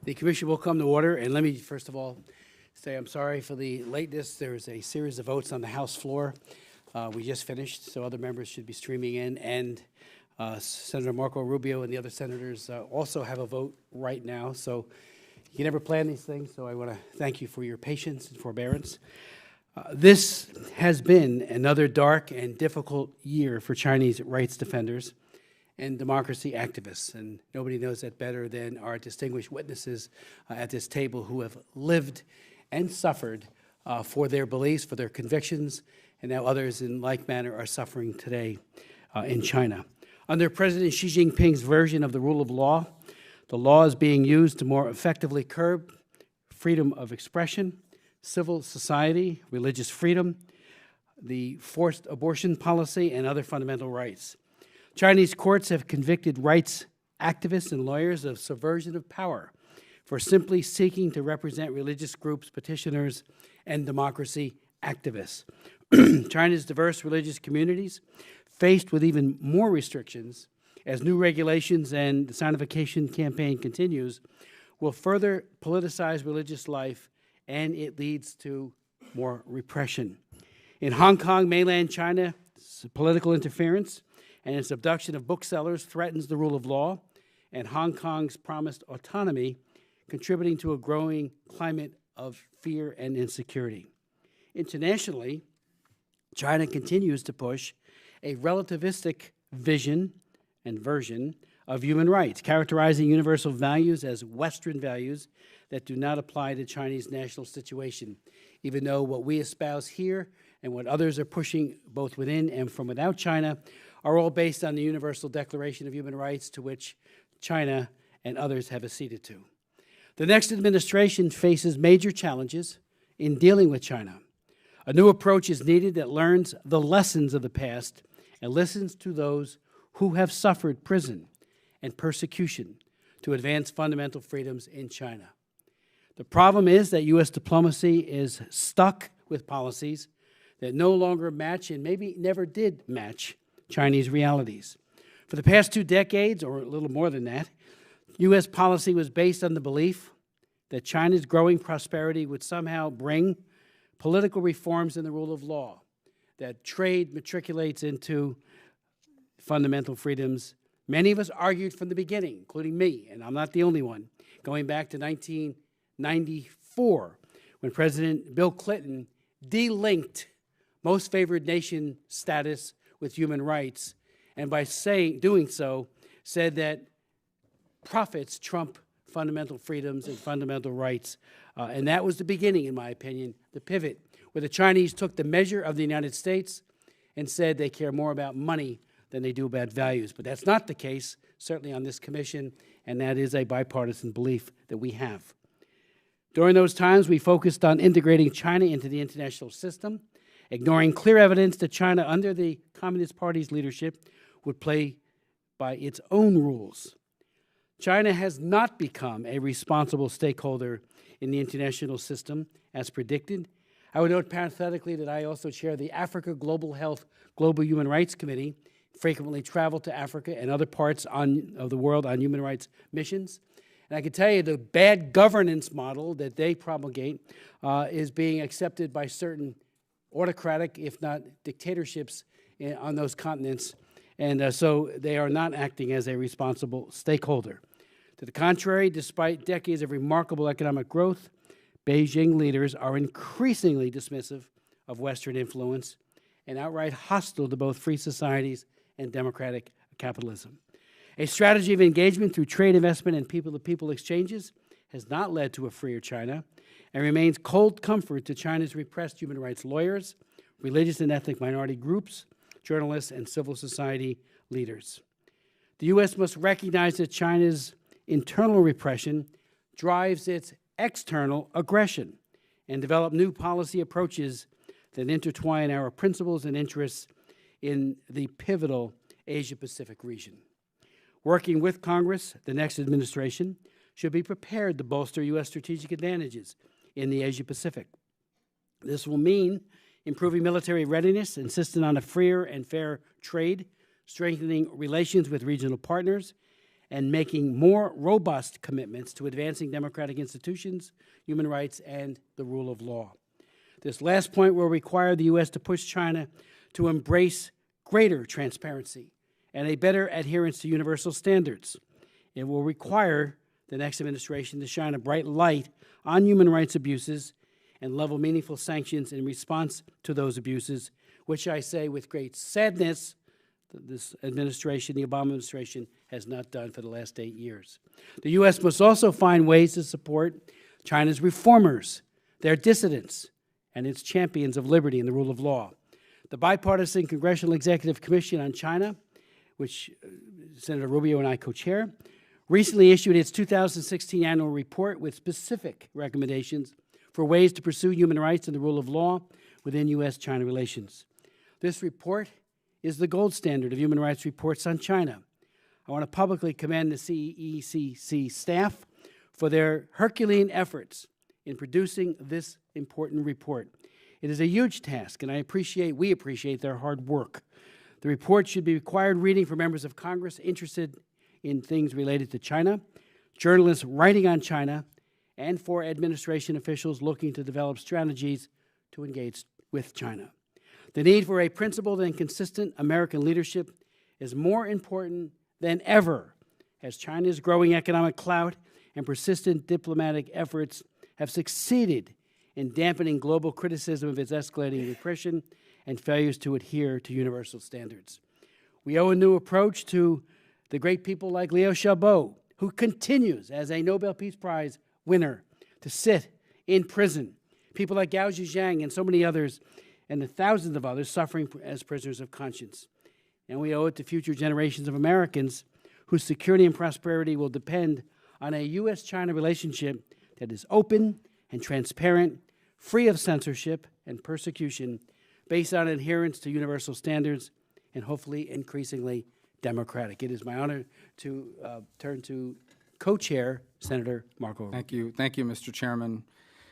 The Commission will come to order, and let me first of all say I'm sorry for the lateness. There's a series of votes on the House floor. We just finished, so other members should be streaming in, and Senator Marco Rubio and the other senators also have a vote right now, so you can never plan these things, so I want to thank you for your patience and forbearance. This has been another dark and difficult year for Chinese rights defenders and democracy activists, and nobody knows that better than our distinguished witnesses at this table who have lived and suffered for their beliefs, for their convictions, and now others in like manner are suffering today in China. Under President Xi Jinping's version of the rule of law, the law is being used to more effectively curb freedom of expression, civil society, religious freedom, the forced abortion policy, and other fundamental rights. Chinese courts have convicted rights activists and lawyers of subversion of power for simply seeking to represent religious groups, petitioners, and democracy activists. China's diverse religious communities, faced with even more restrictions as new regulations and the Sinification campaign continues, will further politicize religious life, and it leads to more repression. In Hong Kong, mainland China, political interference and its abduction of booksellers threatens the rule of law and Hong Kong's promised autonomy, contributing to a growing climate of fear and insecurity. Internationally, China continues to push a relativistic vision and version of human rights, characterizing universal values as Western values that do not apply to Chinese national situation, even though what we espouse here and what others are pushing both within and from without China are all based on the Universal Declaration of Human Rights, to which China and others have acceded to. The next administration faces major challenges in dealing with China. A new approach is needed that learns the lessons of the past and listens to those who have suffered prison and persecution to advance fundamental freedoms in China. The problem is that U.S. diplomacy is stuck with policies that no longer match and maybe never did match Chinese realities. For the past 2 decades, or a little more than that, U.S. policy was based on the belief that China's growing prosperity would somehow bring political reforms in the rule of law, that trade matriculates into fundamental freedoms. Many of us argued from the beginning, including me, and I'm not the only one, going back to 1994, when President Bill Clinton delinked most favored nation status with human rights, and by doing so, said that profits trump fundamental freedoms and fundamental rights. And that was the beginning, in my opinion, the pivot, where the Chinese took the measure of the United States and said they care more about money than they do about values. But that's not the case, certainly on this commission, and that is a bipartisan belief that we have. During those times, we focused on integrating China into the international system, ignoring clear evidence that China, under the Communist Party's leadership, would play by its own rules. China has not become a responsible stakeholder in the international system, as predicted. I would note parenthetically that I also chair the Africa Global Health Global Human Rights Committee, frequently travel to Africa and other parts of the world on human rights missions. And I can tell you the bad governance model that they promulgate is being accepted by certain autocratic, if not dictatorships, on those continents. And so they are not acting as a responsible stakeholder. To the contrary, despite decades of remarkable economic growth, Beijing leaders are increasingly dismissive of Western influence and outright hostile to both free societies and democratic capitalism. A strategy of engagement through trade, investment, and people-to-people exchanges has not led to a freer China and remains cold comfort to China's repressed human rights lawyers, religious and ethnic minority groups, journalists, and civil society leaders. The U.S. must recognize that China's internal repression drives its external aggression and develop new policy approaches that intertwine our principles and interests in the pivotal Asia-Pacific region. Working with Congress, the next administration should be prepared to bolster U.S. strategic advantages in the Asia-Pacific. This will mean improving military readiness, insisting on a freer and fair trade, strengthening relations with regional partners, and making more robust commitments to advancing democratic institutions, human rights, and the rule of law. This last point will require the U.S. to push China to embrace greater transparency and a better adherence to universal standards. It will require the next administration to shine a bright light on human rights abuses and level meaningful sanctions in response to those abuses, which I say with great sadness this administration, the Obama administration, has not done for the last 8 years. The U.S. must also find ways to support China's reformers, their dissidents, and its champions of liberty and the rule of law. The Bipartisan Congressional Executive Commission on China, which Senator Rubio and I co-chair, recently issued its 2016 annual report with specific recommendations for ways to pursue human rights and the rule of law within U.S.-China relations. This report is the gold standard of human rights reports on China. I want to publicly commend the CECC staff for their Herculean efforts in producing this important report. It is a huge task, and we appreciate their hard work. The report should be required reading for members of Congress interested in things related to China, journalists writing on China, and for administration officials looking to develop strategies to engage with China. The need for a principled and consistent American leadership is more important than ever, as China's growing economic clout and persistent diplomatic efforts have succeeded in dampening global criticism of its escalating repression and failures to adhere to universal standards. We owe a new approach to the great people like Liu Xiaobo, who continues as a Nobel Peace Prize winner to sit in prison. People like Gao Zhejiang and so many others, and the thousands of others suffering as prisoners of conscience. And we owe it to future generations of Americans whose security and prosperity will depend on a U.S.-China relationship that is open and transparent, free of censorship and persecution, based on adherence to universal standards, and hopefully increasingly democratic. It is my honor to turn to co-chair Senator Marco. Thank you, Mr. Chairman.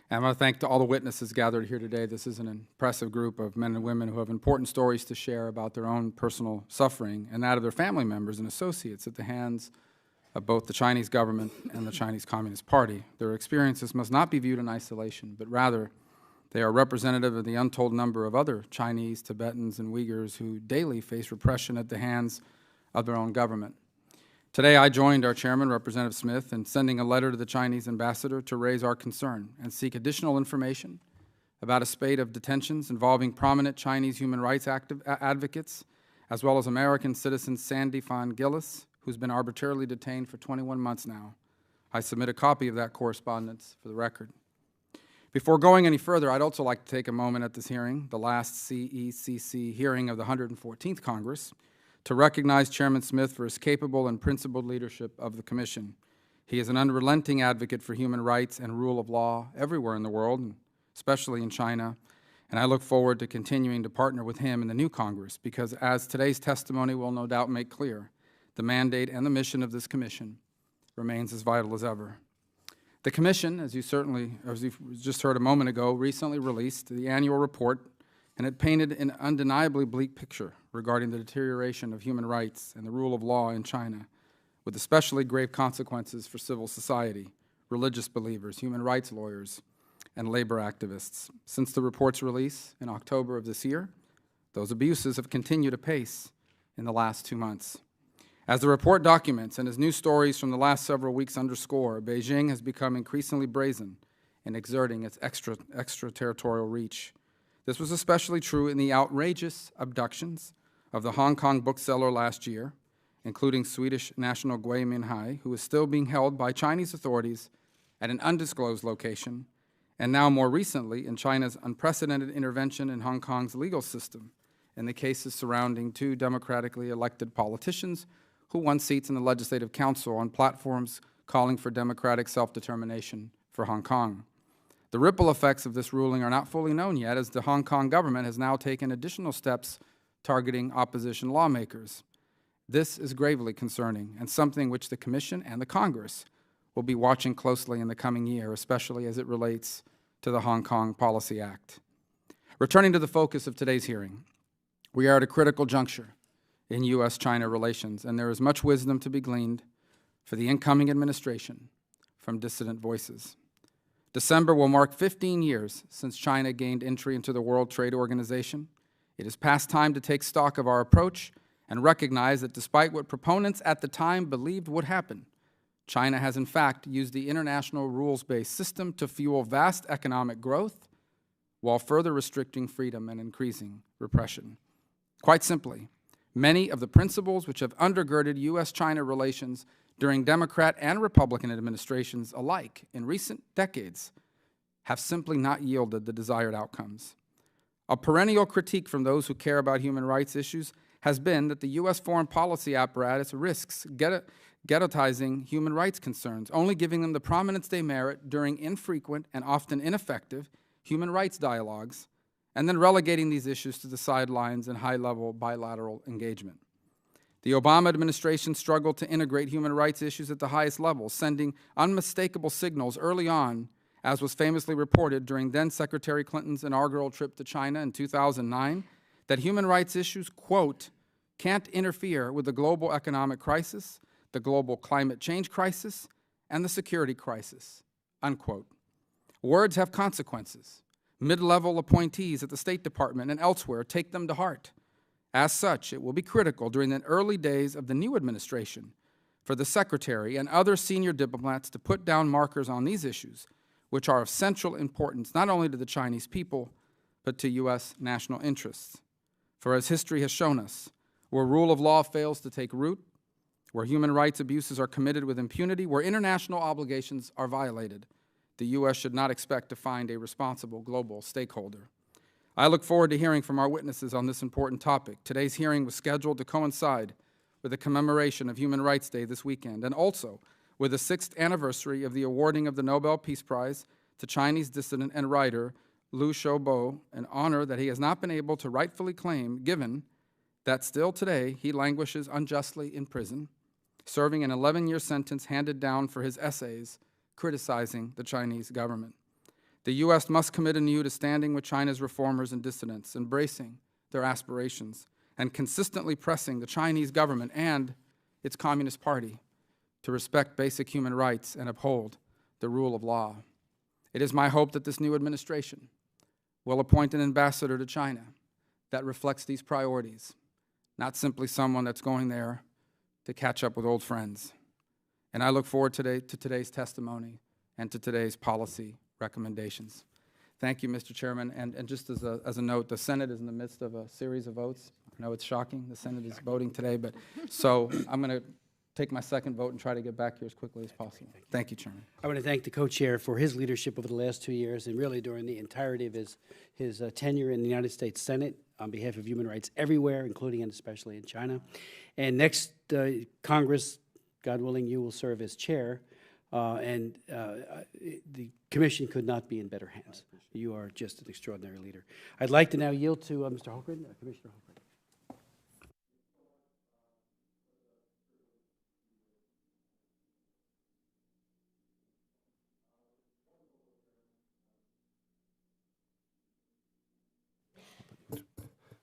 And I want to thank all the witnesses gathered here today. This is an impressive group of men and women who have important stories to share about their own personal suffering and that of their family members and associates at the hands of both the Chinese government and the Chinese Communist Party. Their experiences must not be viewed in isolation, but rather they are representative of the untold number of other Chinese, Tibetans, and Uyghurs who daily face repression at the hands of their own government. Today, I joined our chairman, Representative Smith, in sending a letter to the Chinese ambassador to raise our concern and seek additional information about a spate of detentions involving prominent Chinese human rights advocates, as well as American citizen Sandy Fan Gillis, who's been arbitrarily detained for 21 months now. I submit a copy of that correspondence for the record. Before going any further, I'd also like to take a moment at this hearing, the last CECC hearing of the 114th Congress, to recognize Chairman Smith for his capable and principled leadership of the Commission. He is an unrelenting advocate for human rights and rule of law everywhere in the world, and especially in China, and I look forward to continuing to partner with him in the new Congress because, as today's testimony will no doubt make clear, the mandate and the mission of this Commission remains as vital as ever. The Commission, as you just heard a moment ago, recently released the annual report, and it painted an undeniably bleak picture regarding the deterioration of human rights and the rule of law in China, with especially grave consequences for civil society, religious believers, human rights lawyers, and labor activists. Since the report's release in October of this year, those abuses have continued apace in the last 2 months. As the report documents and as news stories from the last several weeks underscore, Beijing has become increasingly brazen in exerting its extraterritorial reach. This was especially true in the outrageous abductions of the Hong Kong bookseller last year, including Swedish national Gui Minhai, who is still being held by Chinese authorities at an undisclosed location, and now more recently in China's unprecedented intervention in Hong Kong's legal system in the cases surrounding 2 democratically elected politicians who won seats in the Legislative Council on platforms calling for democratic self-determination for Hong Kong. The ripple effects of this ruling are not fully known yet, as the Hong Kong government has now taken additional steps targeting opposition lawmakers. This is gravely concerning and something which the Commission and the Congress will be watching closely in the coming year, especially as it relates to the Hong Kong Policy Act. Returning to the focus of today's hearing, we are at a critical juncture in U.S.-China relations, and there is much wisdom to be gleaned for the incoming administration from Dissident Voices. December will mark 15 years since China gained entry into the World Trade Organization. It is past time to take stock of our approach and recognize that despite what proponents at the time believed would happen, China has in fact used the international rules-based system to fuel vast economic growth while further restricting freedom and increasing repression. Quite simply, many of the principles which have undergirded U.S.-China relations during Democrat and Republican administrations alike in recent decades have simply not yielded the desired outcomes. A perennial critique from those who care about human rights issues has been that the U.S. foreign policy apparatus risks ghettotizing human rights concerns, only giving them the prominence they merit during infrequent and often ineffective human rights dialogues, and then relegating these issues to the sidelines in high-level bilateral engagement. The Obama administration struggled to integrate human rights issues at the highest level, sending unmistakable signals early on, as was famously reported during then-Secretary Clinton's inaugural trip to China in 2009, that human rights issues, quote, can't interfere with the global economic crisis, the global climate change crisis, and the security crisis, unquote. Words have consequences. Mid-level appointees at the State Department and elsewhere take them to heart. As such, it will be critical during the early days of the new administration for the Secretary and other senior diplomats to put down markers on these issues, which are of central importance not only to the Chinese people, but to U.S. national interests. For as history has shown us, where rule of law fails to take root, where human rights abuses are committed with impunity, where international obligations are violated, the U.S. should not expect to find a responsible global stakeholder. I look forward to hearing from our witnesses on this important topic. Today's hearing was scheduled to coincide with the commemoration of Human Rights Day this weekend, and also with the 6th anniversary of the awarding of the Nobel Peace Prize to Chinese dissident and writer Liu Xiaobo, an honor that he has not been able to rightfully claim, given that still today he languishes unjustly in prison, serving an 11-year sentence handed down for his essays criticizing the Chinese government. The U.S. must commit anew to standing with China's reformers and dissidents, embracing their aspirations, and consistently pressing the Chinese government and its Communist Party to respect basic human rights and uphold the rule of law. It is my hope that this new administration will appoint an ambassador to China that reflects these priorities, not simply someone that's going there to catch up with old friends. And I look forward to today's testimony and to today's policy recommendations. Thank you, Mr. Chairman. And just as a note, the Senate is in the midst of a series of votes. I know it's shocking. The Senate is voting today, but so I'm going to take my second vote and try to get back here as quickly as possible. Thank you, Chairman. I want to thank the co-chair for his leadership over the last 2 years and really during the entirety of his tenure in the United States Senate on behalf of human rights everywhere, including and especially in China. And next Congress, God willing, you will serve as chair, and the commission could not be in better hands. You are just an extraordinary leader. I'd like to now yield to Mr. Holgren, Commissioner Holgren.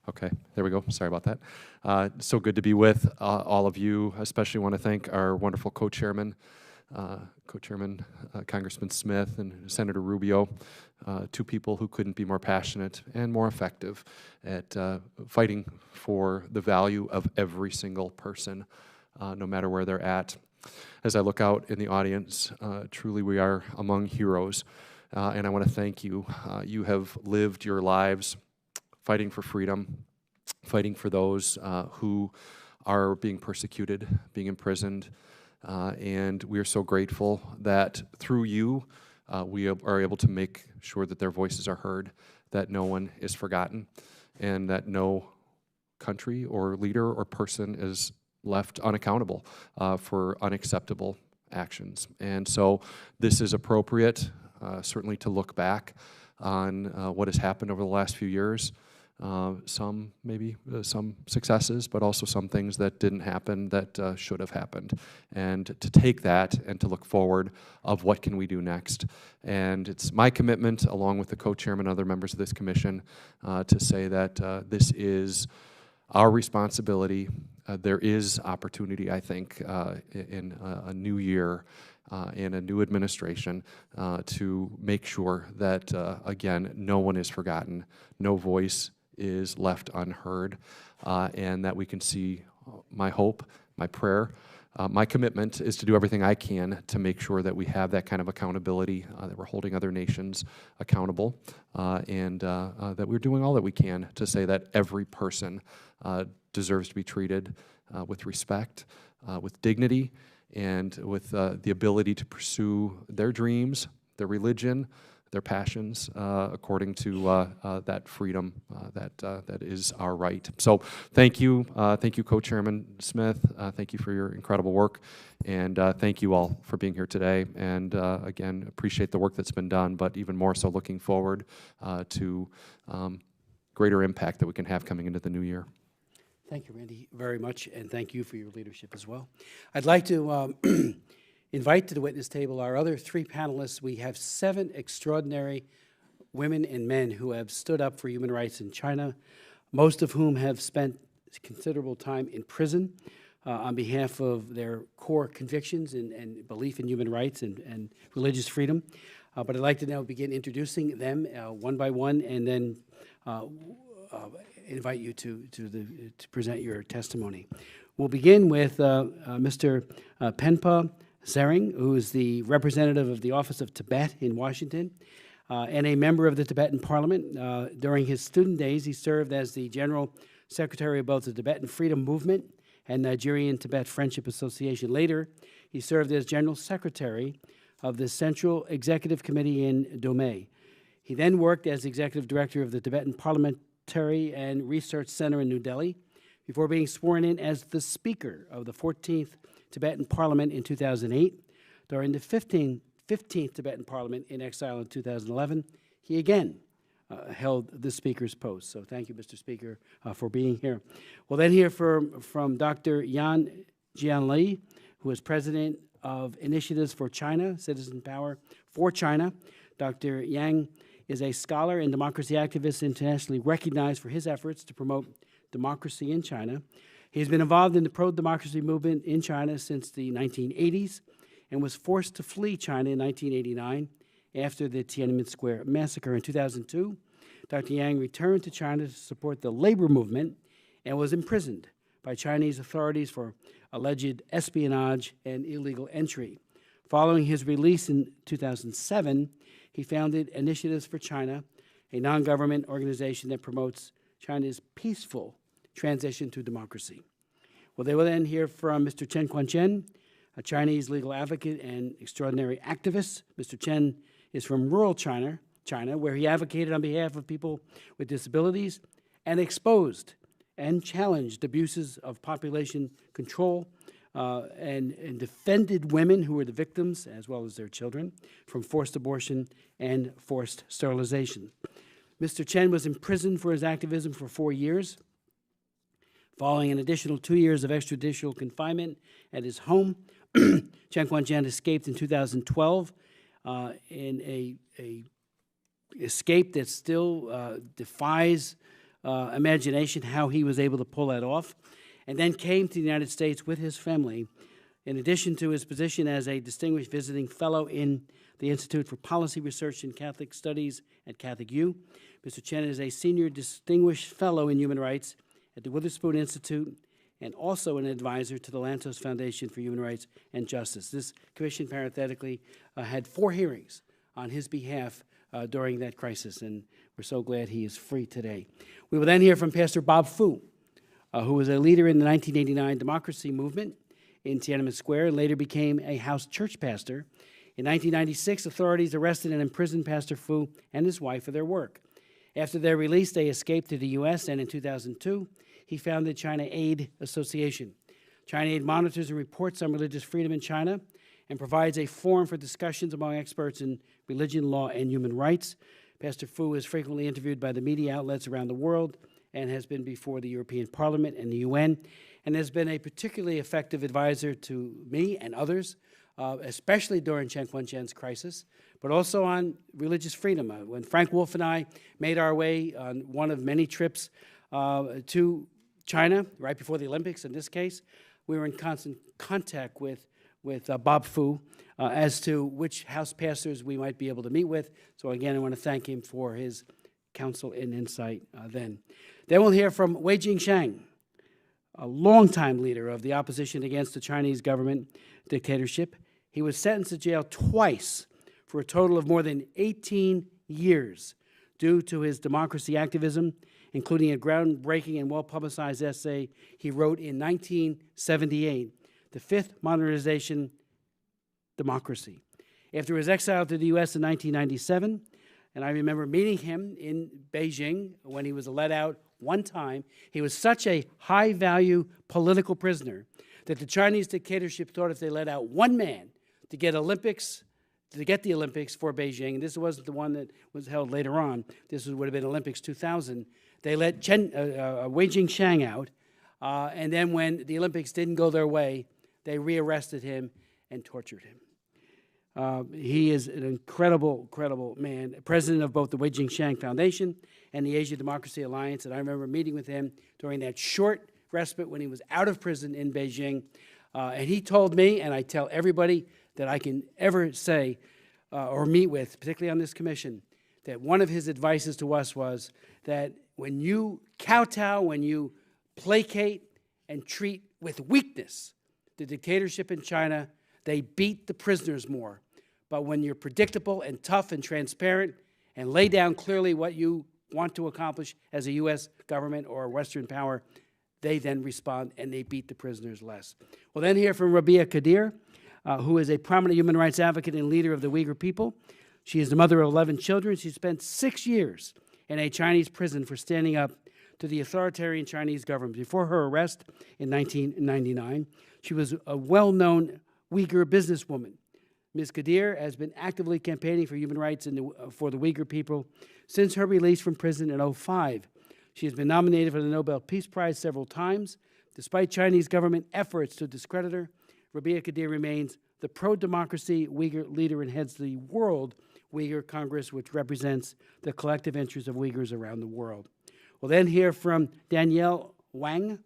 Okay, there we go. Sorry about that. So good to be with all of you. Especially want to thank our wonderful co-chairman, Congressman Smith and Senator Rubio, two people who couldn't be more passionate and more effective at fighting for the value of every single person, no matter where they're at. As I look out in the audience, truly we are among heroes, and I want to thank you. You have lived your lives fighting for freedom, fighting for those who are being persecuted, being imprisoned, and we are so grateful that through you, we are able to make sure that their voices are heard, that no one is forgotten, and that no country or leader or person is left unaccountable for unacceptable actions. And so this is appropriate, certainly to look back on what has happened over the last few years. Some successes, but also some things that didn't happen that should have happened, and to take that and to look forward of what can we do next. And it's my commitment, along with the co-chairman and other members of this commission, to say that this is our responsibility. There is opportunity, I think, in a new year and a new administration to make sure that, again, no one is forgotten, no voice is left unheard, and that we can see my hope, my prayer, my commitment is to do everything I can to make sure that we have that kind of accountability, that we're holding other nations accountable, and that we're doing all that we can to say that every person deserves to be treated with respect, with dignity, and with the ability to pursue their dreams, their religion, their passions, according to that freedom that is our right. So thank you, Co-Chairman Smith. Thank you for your incredible work, and thank you all for being here today. And again, appreciate the work that's been done, but even more so looking forward to greater impact that we can have coming into the new year. Thank you, Randy, very much, and thank you for your leadership as well. I'd like to invite to the witness table our other three panelists. We have 7 extraordinary women and men who have stood up for human rights in China, most of whom have spent considerable time in prison on behalf of their core convictions and belief in human rights and religious freedom. But I'd like to now begin introducing them one by one, and then invite you to present your testimony. We'll begin with Mr. Penpa Tsering, who is the representative of the Office of Tibet in Washington and a member of the Tibetan Parliament. During his student days, he served as the General Secretary of both the Tibetan Freedom Movement and Nigerian Tibet Friendship Association. Later, he served as General Secretary of the Central Executive Committee in Domé. He then worked as Executive Director of the Tibetan Parliamentary and Research Center in New Delhi before being sworn in as the Speaker of the 14th Tibetan Parliament in 2008. During the 15th Tibetan Parliament in exile in 2011, he again held the Speaker's post. So thank you, Mr. Speaker, for being here. We'll then hear from Dr. Yan Jianli, who is President of Initiatives for China, Citizen Power for China. Dr. Yang is a scholar and democracy activist internationally recognized for his efforts to promote democracy in China. He's been involved in the pro-democracy movement in China since the 1980s and was forced to flee China in 1989 after the Tiananmen Square massacre. In 2002, Dr. Yang returned to China to support the labor movement and was imprisoned by Chinese authorities for alleged espionage and illegal entry. Following his release in 2007, he founded Initiatives for China, a non-government organization that promotes China's peaceful transition to democracy. Well, they will then hear from Mr. Chen Guangchen, a Chinese legal advocate and extraordinary activist. Mr. Chen is from rural China, where he advocated on behalf of people with disabilities and exposed and challenged abuses of population control and defended women who were the victims, as well as their children, from forced abortion and forced sterilization. Mr. Chen was imprisoned for his activism for 4 years. Following an additional 2 years of extrajudicial confinement at his home, Chen Guangchen escaped in 2012 in a escape that still defies imagination how he was able to pull that off, and then came to the United States with his family. In addition to his position as a distinguished visiting fellow in the Institute for Policy Research in Catholic Studies at Catholic U, Mr. Chen is a senior distinguished fellow in human rights at the Witherspoon Institute and also an advisor to the Lantos Foundation for Human Rights and Justice. This commission, parenthetically, had 4 hearings on his behalf during that crisis, and we're so glad he is free today. We will then hear from Pastor Bob Fu, who was a leader in the 1989 democracy movement in Tiananmen Square and later became a house church pastor. In 1996, authorities arrested and imprisoned Pastor Fu and his wife for their work. After their release, they escaped to the U.S., and in 2002, he founded China Aid Association. China Aid monitors and reports on religious freedom in China and provides a forum for discussions among experts in religion, law, and human rights. Pastor Fu is frequently interviewed by the media outlets around the world and has been before the European Parliament and the UN, and has been a particularly effective advisor to me and others, especially during Chen Guangchen's crisis, but also on religious freedom. When Frank Wolf and I made our way on one of many trips to China, right before the Olympics in this case, we were in constant contact with Bob Fu as to which House pastors we might be able to meet with. So again, I want to thank him for his counsel and insight then. Then we'll hear from Wei Jingsheng, a longtime leader of the opposition against the Chinese government dictatorship. He was sentenced to jail twice for a total of more than 18 years due to his democracy activism, including a groundbreaking and well-publicized essay he wrote in 1978, The Fifth Modernization Democracy. After his exile to the U.S. in 1997, and I remember meeting him in Beijing when he was let out one time, he was such a high-value political prisoner that the Chinese dictatorship thought if they let out one man to get the Olympics for Beijing, and this wasn't the one that was held later on, this would have been Olympics 2000, they let Wei Jingsheng out, and then when the Olympics didn't go their way, they rearrested him and tortured him. He is an incredible man, president of both the Wei Jingsheng Foundation and the Asia Democracy Alliance, and I remember meeting with him during that short respite when he was out of prison in Beijing, and he told me, and I tell everybody that I can ever say or meet with, particularly on this commission, that one of his advices to us was that when you kowtow, when you placate and treat with weakness the dictatorship in China, they beat the prisoners more. But when you're predictable and tough and transparent and lay down clearly what you want to accomplish as a U.S. government or a Western power, they then respond and they beat the prisoners less. We'll then hear from Rabia Kadir, who is a prominent human rights advocate and leader of the Uyghur people. She is the mother of 11 children. She spent 6 years in a Chinese prison for standing up to the authoritarian Chinese government. Before her arrest in 1999, she was a well-known Uyghur businesswoman. Ms. Kadir has been actively campaigning for human rights for the Uyghur people since her release from prison in 2005. She has been nominated for the Nobel Peace Prize several times. Despite Chinese government efforts to discredit her, Rabia Kadir remains the pro-democracy Uyghur leader and heads the World Uyghur Congress, which represents the collective interests of Uyghurs around the world. We'll then hear from Danielle Wang,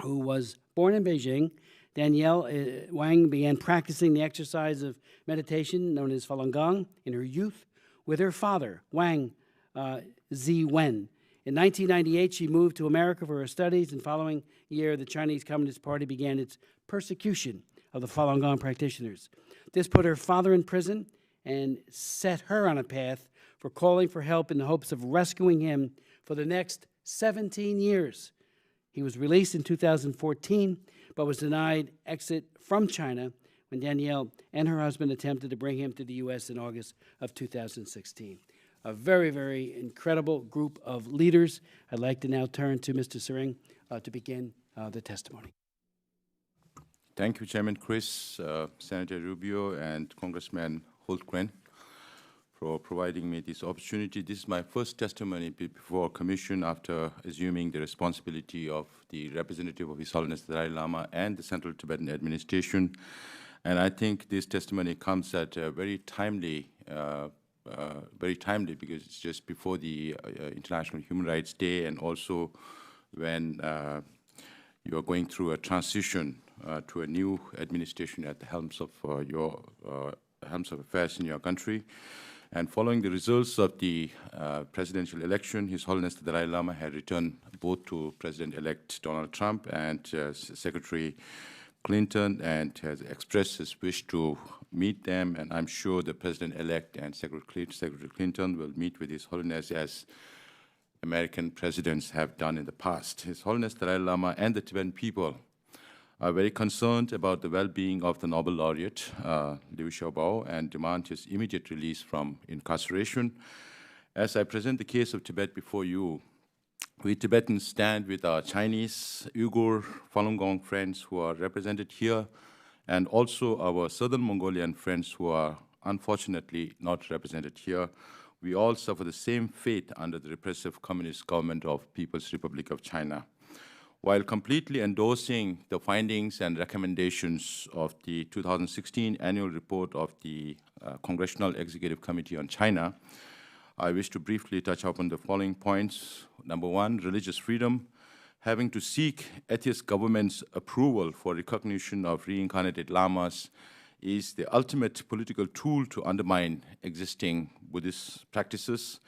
who was born in Beijing. Danielle Wang began practicing the exercise of meditation known as Falun Gong in her youth with her father, Wang Ziwen. In 1998, she moved to America for her studies, and following year, the Chinese Communist Party began its persecution of the Falun Gong practitioners. This put her father in prison and set her on a path for calling for help in the hopes of rescuing him for the next 17 years. He was released in 2014, but was denied exit from China when Danielle and her husband attempted to bring him to the U.S. in August of 2016. A very, very incredible group of leaders. I'd like to now turn to Mr. Sering to begin the testimony. Thank you, Chairman Chris, Senator Rubio, and Congressman Hultgren for providing me this opportunity. This is my first testimony before Commission after assuming the responsibility of the representative of His Holiness the Dalai Lama and the Central Tibetan Administration. And I think this testimony comes at a very timely because it's just before the International Human Rights Day, and also when you are going through a transition to a new administration at the helms of helms of affairs in your country. And following the results of the presidential election, His Holiness the Dalai Lama had returned both to President-elect Donald Trump and Secretary Clinton, and has expressed his wish to meet them. And I'm sure the President-elect and Secretary Clinton will meet with His Holiness as American presidents have done in the past. His Holiness the Dalai Lama and the Tibetan people are very concerned about the well-being of the Nobel laureate, Liu Xiaobo, and demand his immediate release from incarceration. As I present the case of Tibet before you, we Tibetans stand with our Chinese, Uyghur, Falun Gong friends who are represented here, and also our Southern Mongolian friends who are unfortunately not represented here. We all suffer the same fate under the repressive communist government of People's Republic of China. While completely endorsing the findings and recommendations of the 2016 annual report of the Congressional Executive Committee on China, I wish to briefly touch upon the following points. Number one, religious freedom having to seek atheist government's approval for recognition of reincarnated lamas is the ultimate political tool to undermine existing Buddhist practices,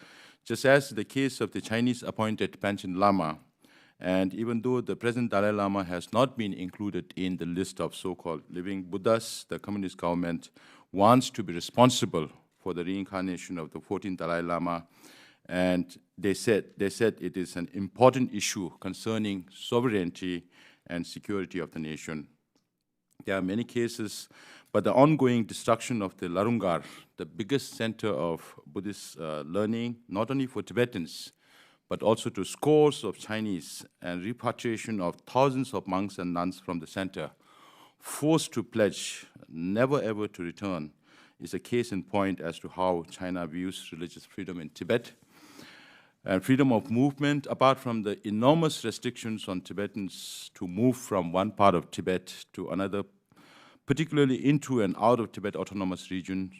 just as the case of the Chinese appointed Panchen Lama. And even though the present Dalai Lama has not been included in the list of so-called living Buddhas, the communist government wants to be responsible for the reincarnation of the 14th Dalai Lama. And they said it is an important issue concerning sovereignty and security of the nation. There are many cases, but the ongoing destruction of the Larungar, the biggest center of Buddhist learning, not only for Tibetans, but also to scores of Chinese, and repatriation of thousands of monks and nuns from the center, forced to pledge never ever to return, is a case in point as to how China views religious freedom in Tibet. And freedom of movement, apart from the enormous restrictions on Tibetans to move from one part of Tibet to another, particularly into and out of Tibet Autonomous Region,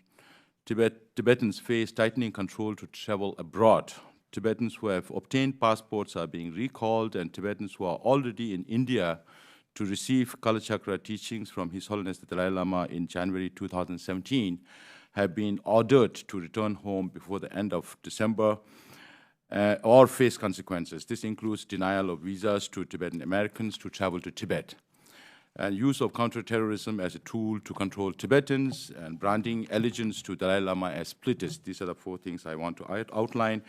Tibetans face tightening control to travel abroad. Tibetans who have obtained passports are being recalled, and Tibetans who are already in India to receive Kalachakra teachings from His Holiness the Dalai Lama in January 2017 have been ordered to return home before the end of December or face consequences. This includes denial of visas to Tibetan Americans to travel to Tibet, and use of counterterrorism as a tool to control Tibetans, and branding allegiance to Dalai Lama as splittist. These are the 4 things I want to outline.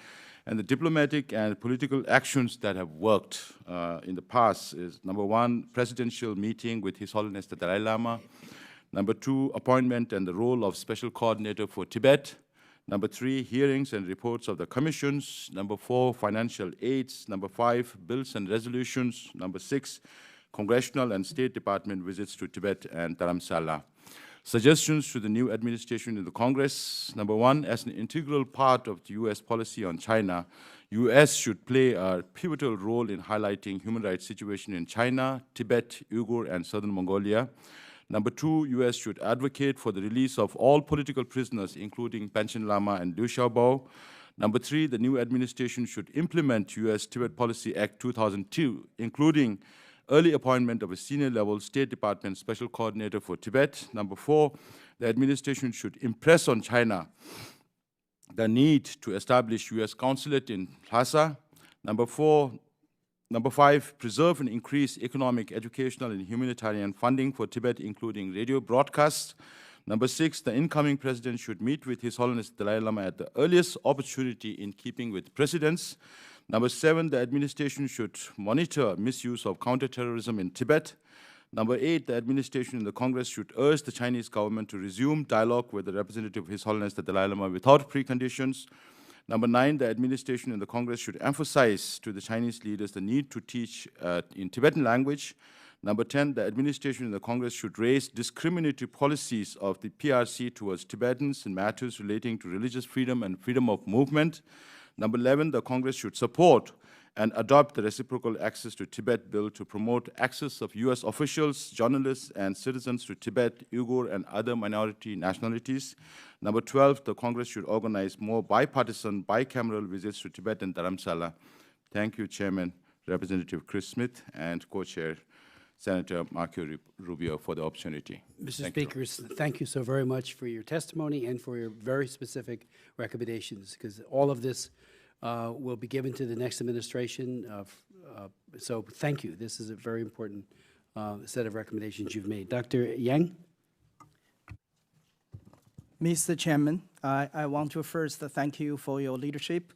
And the diplomatic and political actions that have worked in the past is, number 1, presidential meeting with His Holiness the Dalai Lama. Number 2, appointment and the role of special coordinator for Tibet. Number 3, hearings and reports of the commissions. Number 4, financial aids. Number 5, bills and resolutions. Number 6, congressional and State Department visits to Tibet and Dharamsala. Suggestions to the new administration in the Congress. Number 1, as an integral part of the U.S. policy on China, U.S. should play a pivotal role in highlighting human rights situation in China, Tibet, Uyghur, and Southern Mongolia. Number 2, U.S. should advocate for the release of all political prisoners, including Panchen Lama and Liu Xiaobo. Number 3, the new administration should implement U.S. Tibet Policy Act 2002, including early appointment of a senior-level State Department Special Coordinator for Tibet. Number 4, the administration should impress on China the need to establish U.S. consulate in Lhasa. Number 5, preserve and increase economic, educational, and humanitarian funding for Tibet, including radio broadcasts. Number 6, the incoming president should meet with His Holiness Dalai Lama at the earliest opportunity in keeping with precedents. Number 7, the administration should monitor misuse of counterterrorism in Tibet. Number 8, the administration and the Congress should urge the Chinese government to resume dialogue with the representative of His Holiness the Dalai Lama without preconditions. Number 9, the administration and the Congress should emphasize to the Chinese leaders the need to teach in Tibetan language. Number 10, the administration and the Congress should raise discriminatory policies of the PRC towards Tibetans in matters relating to religious freedom and freedom of movement. Number 11, the Congress should support and adopt the Reciprocal Access to Tibet Bill to promote access of U.S. officials, journalists, and citizens to Tibet, Uyghur, and other minority nationalities. Number 12, the Congress should organize more bipartisan, bicameral visits to Tibet and Dharamsala. Thank you, Chairman, Representative Chris Smith, and Co-Chair Senator Marco Rubio, for the opportunity. Mr. Speaker, thank you so very much for your testimony and for your very specific recommendations, because all of this will be given to the next administration. So thank you. This is a very important set of recommendations you've made. Dr. Yang? Mr. Chairman, I want to first thank you for your leadership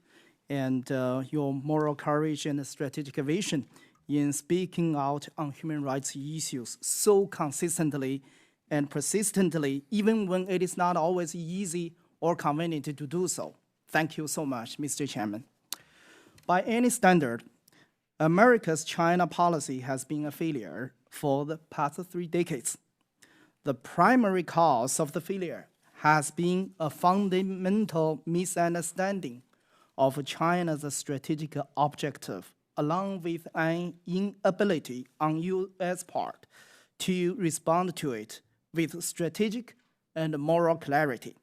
and your moral courage and strategic vision in speaking out on human rights issues so consistently and persistently, even when it is not always easy or convenient to do so. Thank you so much, Mr. Chairman. By any standard, America's China policy has been a failure for the past 3 decades. The primary cause of the failure has been a fundamental misunderstanding of China's strategic objective, along with an inability on U.S. part to respond to it with strategic and moral clarity.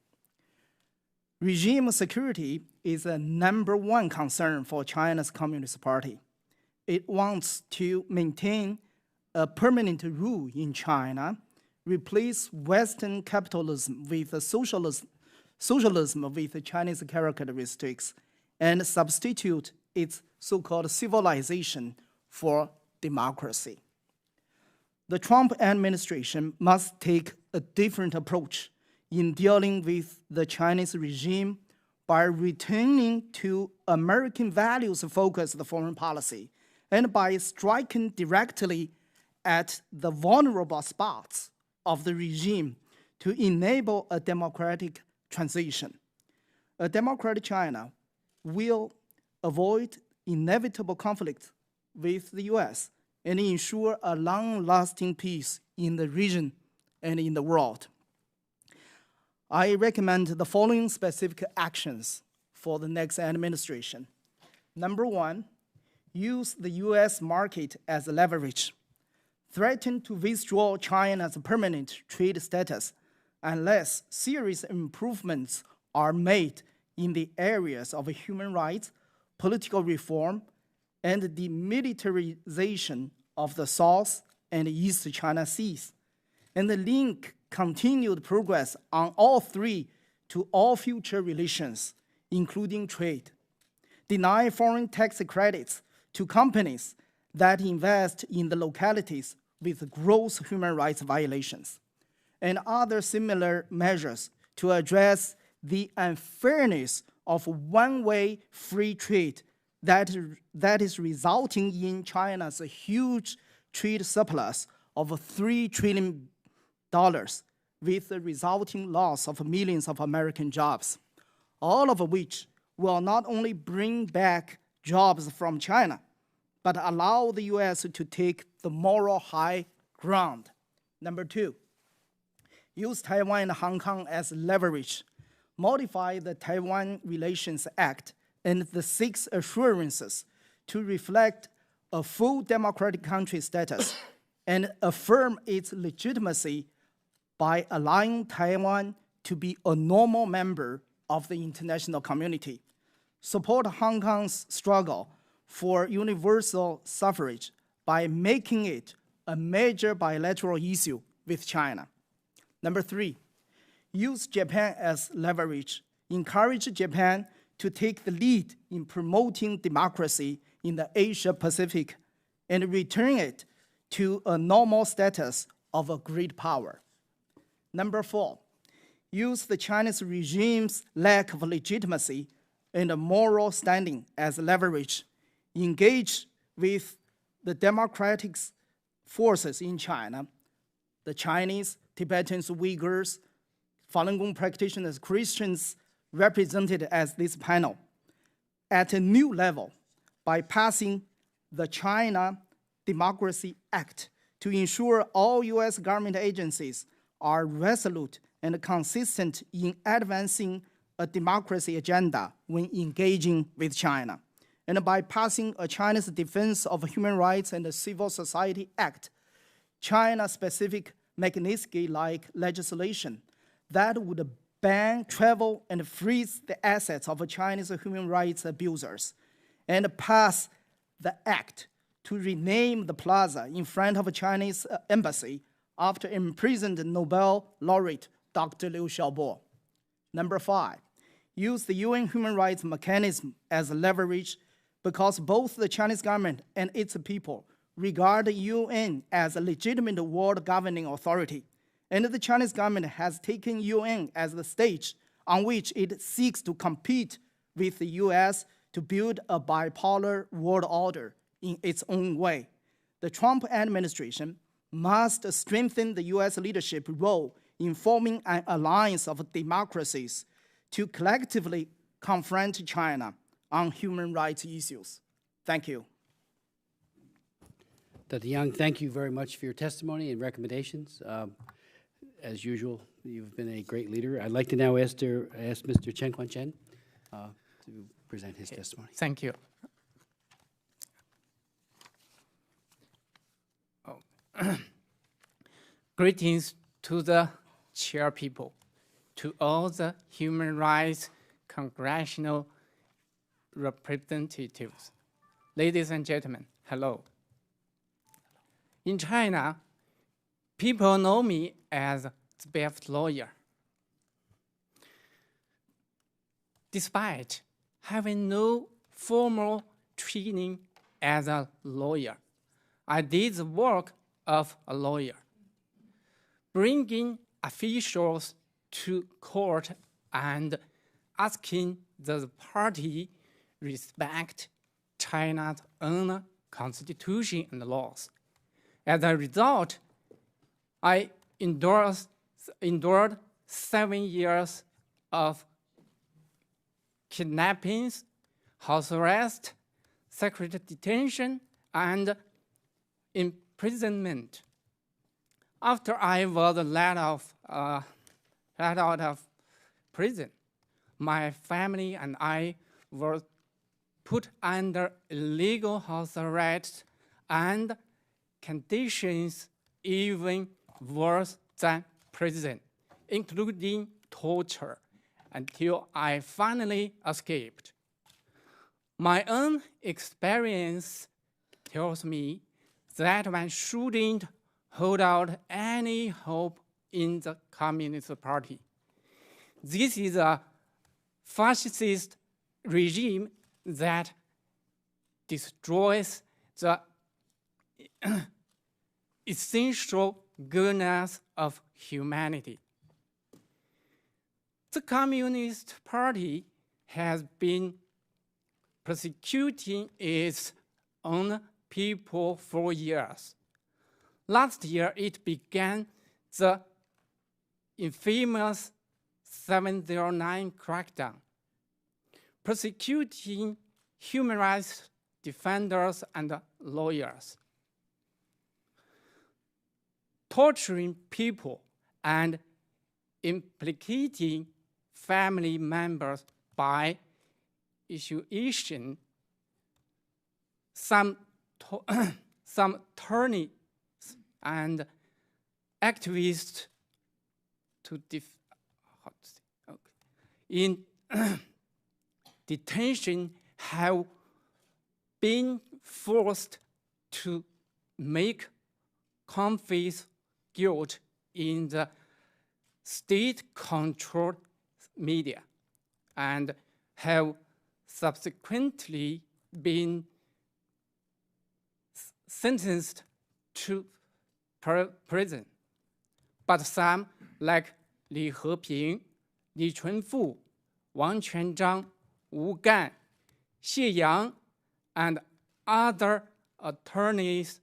Regime security is a #1 concern for China's Communist Party. it wants to maintain a permanent rule in China, replace Western capitalism with socialism with Chinese characteristics, and substitute its so-called civilization for democracy. The Trump administration must take a different approach in dealing with the Chinese regime by returning to American values-focused foreign policy and by striking directly at the vulnerable spots of the regime to enable a democratic transition. A democratic China will avoid inevitable conflict with the U.S. and ensure a long-lasting peace in the region and in the world. I recommend the following specific actions for the next administration. Number one, use the U.S. market as leverage. Threaten to withdraw China's permanent trade status unless serious improvements are made in the areas of human rights, political reform, and the militarization of the South and East China Seas, and link continued progress on all three to all future relations, including trade. Deny foreign tax credits to companies that invest in the localities with gross human rights violations, and other similar measures to address the unfairness of one-way free trade that is resulting in China's huge trade surplus of $3 trillion, with the resulting loss of millions of American jobs, all of which will not only bring back jobs from China, but allow the U.S. to take the moral high ground. Number two, use Taiwan and Hong Kong as leverage. Modify the Taiwan Relations Act and the 6 assurances to reflect a full democratic country status and affirm its legitimacy by allowing Taiwan to be a normal member of the international community. Support Hong Kong's struggle for universal suffrage by making it a major bilateral issue with China. Number three, use Japan as leverage. Encourage Japan to take the lead in promoting democracy in the Asia-Pacific and return it to a normal status of a great power. Number four, use the Chinese regime's lack of legitimacy and moral standing as leverage. Engage with the democratic forces in China, the Chinese, Tibetans, Uyghurs, Falun Gong practitioners, Christians represented as this panel, at a new level by passing the China Democracy Act to ensure all U.S. government agencies are resolute and consistent in advancing a democracy agenda when engaging with China, and by passing a China's Defense of Human Rights and Civil Society Act, China-specific Magnitsky-like legislation that would ban travel and freeze the assets of Chinese human rights abusers, and pass the act to rename the plaza in front of a Chinese embassy after imprisoned Nobel laureate Dr. Liu Xiaobo. Number five, use the UN human rights mechanism as leverage because both the Chinese government and its people regard the UN as a legitimate world governing authority, and the Chinese government has taken UN as the stage on which it seeks to compete with the US to build a bipolar world order in its own way. The Trump administration must strengthen the US leadership role in forming an alliance of democracies to collectively confront China on human rights issues. Thank you. Dr. Yang, thank you very much for your testimony and recommendations. As usual, you've been a great leader. I'd like to now ask Mr. Chen Guangchen to present his testimony. Thank you. Greetings to the chair people, to all the human rights congressional representatives. Ladies and gentlemen, hello. In China, people know me as the best lawyer. Despite having no formal training as a lawyer, I did the work of a lawyer, bringing officials to court and asking that the party respect China's own constitution and laws. As a result, I endured 7 years of kidnappings, house arrest, secret detention, and imprisonment. After I was let out of prison, my family and I were put under illegal house arrest and conditions even worse than prison, including torture, until I finally escaped. My own experience tells me that one shouldn't hold out any hope in the Communist Party. This is a fascist regime that destroys the essential goodness of humanity. The Communist Party has been persecuting its own people for years. Last year, it began the infamous 709 crackdown, persecuting human rights defenders and lawyers, torturing people, and implicating family members by issuing some attorneys and activists to in detention have been forced to make confess guilt in the state-controlled media and have subsequently been sentenced to prison. But some, like Li Heping, Li Chunfu, Wang Quanzhang, Wu Gan, Xie Yang, and other attorneys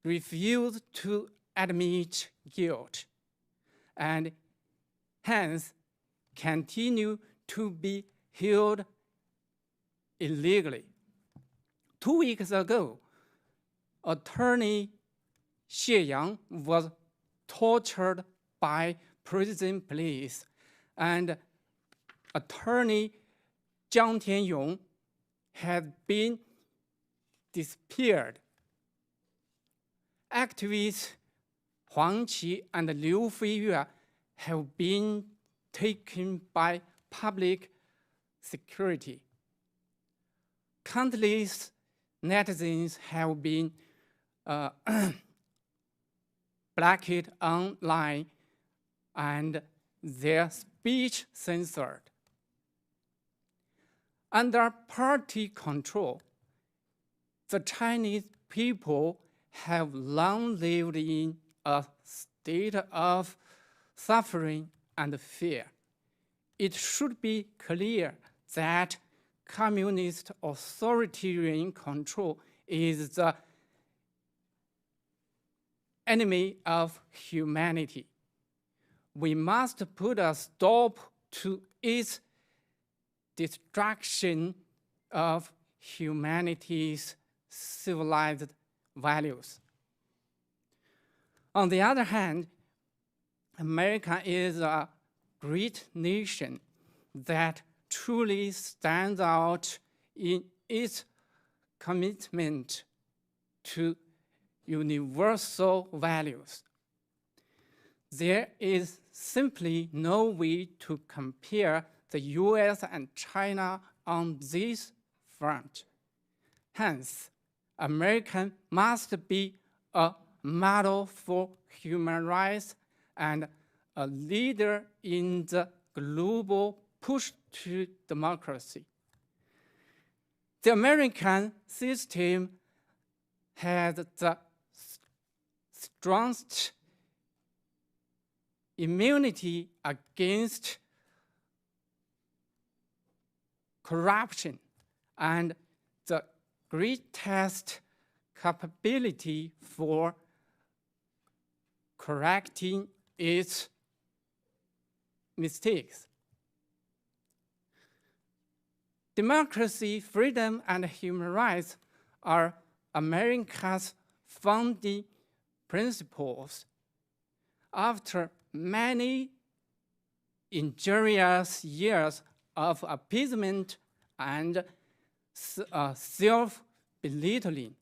refused to admit guilt and hence continue to be held illegally. 2 weeks ago, attorney Xie Yang was tortured by prison police, and attorney Jiang Tianyong had been disappeared. Activists Huang Qi and Liu Feiyue have been taken by public security. Countless netizens have been blocked online and their speech censored. Under party control, the Chinese people have long lived in a state of suffering and fear. It should be clear that communist authoritarian control is the enemy of humanity. We must put a stop to its destruction of humanity's civilized values. On the other hand, America is a great nation that truly stands out in its commitment to universal values. There is simply no way to compare the US and China on this front. Hence, America must be a model for human rights and a leader in the global push to democracy. The American system has the strongest immunity against corruption and the greatest capability for correcting its mistakes. Democracy, freedom, and human rights are America's founding principles. After many injurious years of appeasement and self-belittling,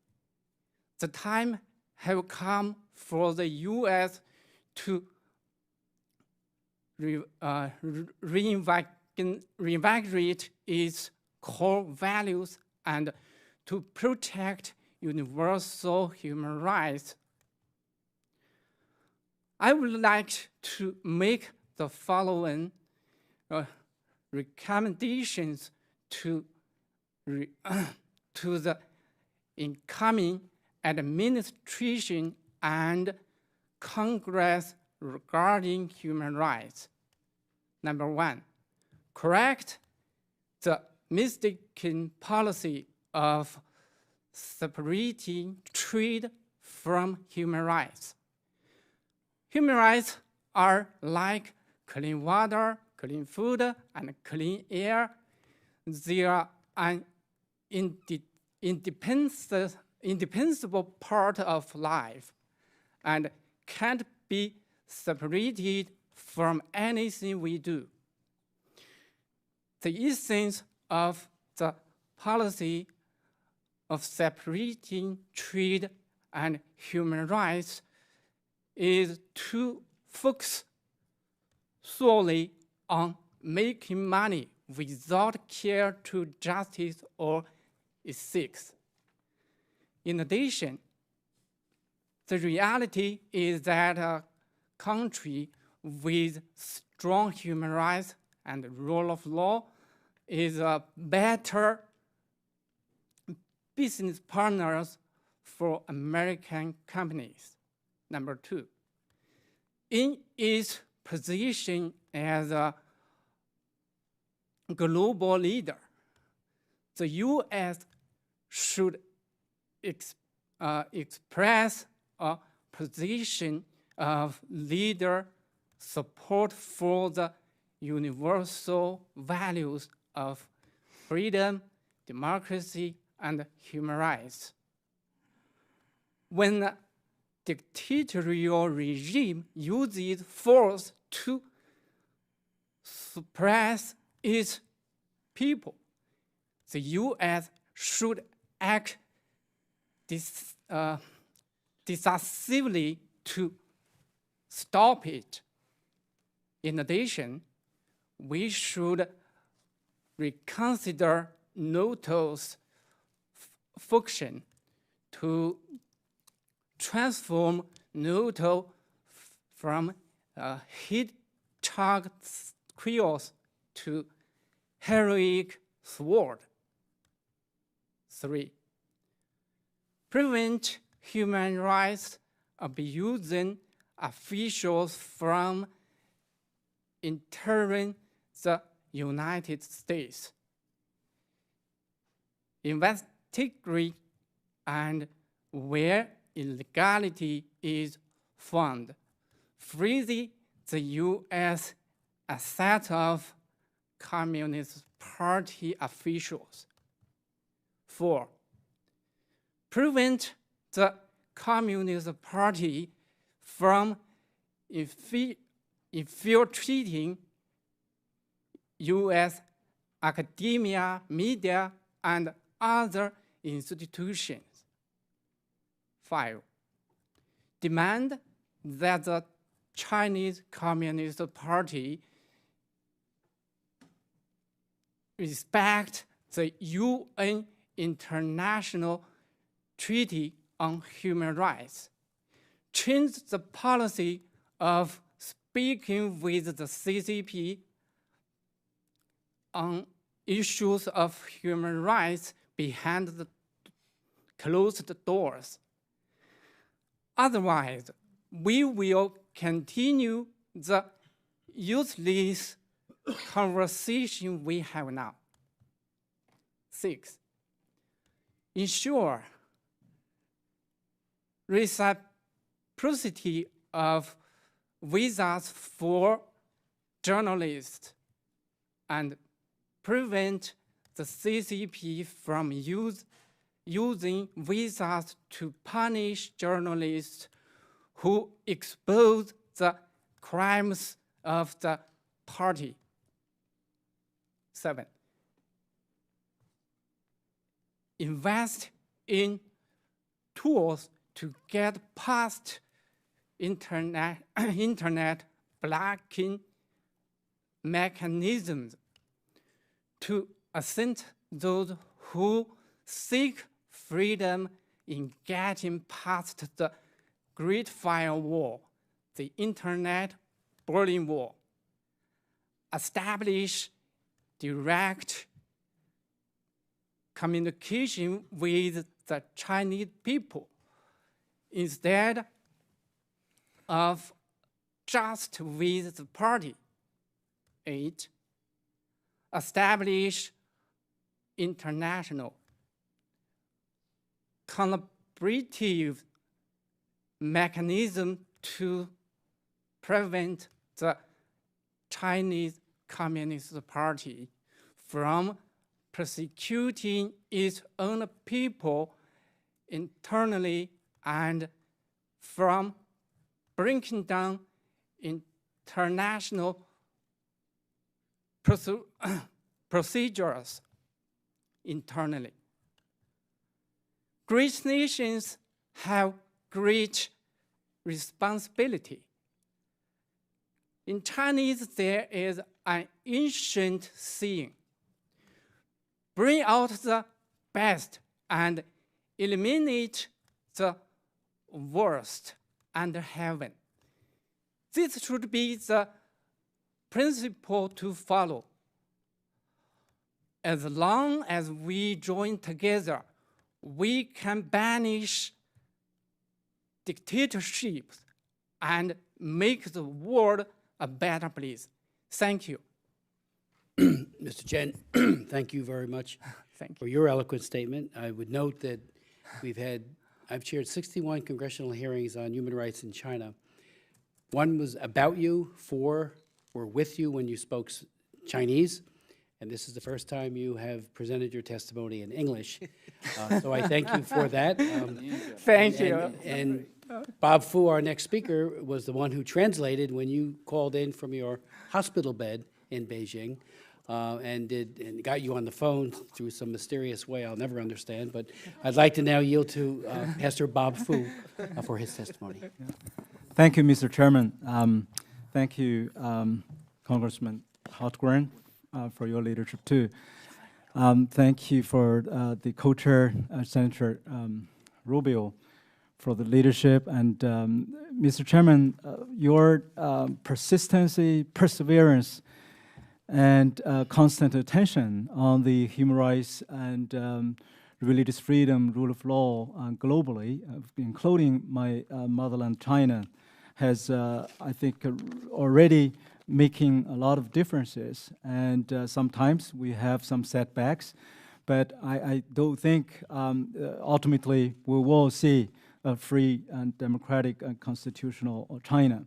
the time has come for the U.S. to reinvigorate its core values and to protect universal human rights. I would like to make the following recommendations to the incoming administration and Congress regarding human rights. Number one, correct the mistaken policy of separating trade from human rights. Human rights are like clean water, clean food, and clean air. They are an indispensable part of life and can't be separated from anything we do. The essence of the policy of separating trade and human rights is to focus solely on making money without care to justice or ethics. In addition, the reality is that a country with strong human rights and rule of law is a better business partners for American companies. Number two, in its position as a global leader, the U.S. should express a position of leader support for the universal values of freedom, democracy, and human rights. When a dictatorial regime uses force to suppress its people, the U.S. should act decisively to stop it. In addition, we should reconsider NATO's function to transform NATO from a hedgehog quills to heroic sword. 3. Prevent human rights abusing officials from entering the United States. Investigate and where illegality is found, freeze the U.S. assets of Communist Party officials. 4. Prevent the Communist Party from infiltrating U.S. academia, media, and other institutions. 5. Demand that the Chinese Communist Party respect the UN International Treaty on Human Rights, changed the policy of speaking with the CCP on issues of human rights behind the closed doors. Otherwise, we will continue the useless conversation we have now. 6, ensure reciprocity of visas for journalists and prevent the CCP from using visas to punish journalists who expose the crimes of the party. 7, invest in tools to get past internet blocking mechanisms to assist those who seek freedom in getting past the Great Firewall, the Internet Berlin Wall. Establish direct communication with the Chinese people instead of just with the party. 8, establish international collaborative mechanism to prevent the Chinese Communist Party from persecuting its own people internally and from breaking down international procedures internally. Great nations have great responsibility. In Chinese, there is an ancient saying, bring out the best and eliminate the worst under heaven. This should be the principle to follow. As long as we join together, we can banish dictatorships and make the world a better place. Thank you. Mr. Chen, thank you very much for your eloquent statement. I would note that I've chaired 61 congressional hearings on human rights in China. One was about you, 4 were with you when you spoke Chinese, and this is the first time you have presented your testimony in English. So I thank you for that. Thank you. And Bob Fu, our next speaker, was the one who translated when you called in from your hospital bed in Beijing and got you on the phone through some mysterious way I'll never understand. But I'd like to now yield to Pastor Bob Fu for his testimony. Thank you, Mr. Chairman. Thank you, Congressman Hartgren, for your leadership too. Thank you for the co-chair, Senator Rubio, for the leadership. And Mr. Chairman, your persistency, perseverance, and constant attention on the human rights and religious freedom, rule of law globally, including my motherland, China, has, I think, already making a lot of differences. And sometimes we have some setbacks, but I do think ultimately we will see a free and democratic and constitutional China.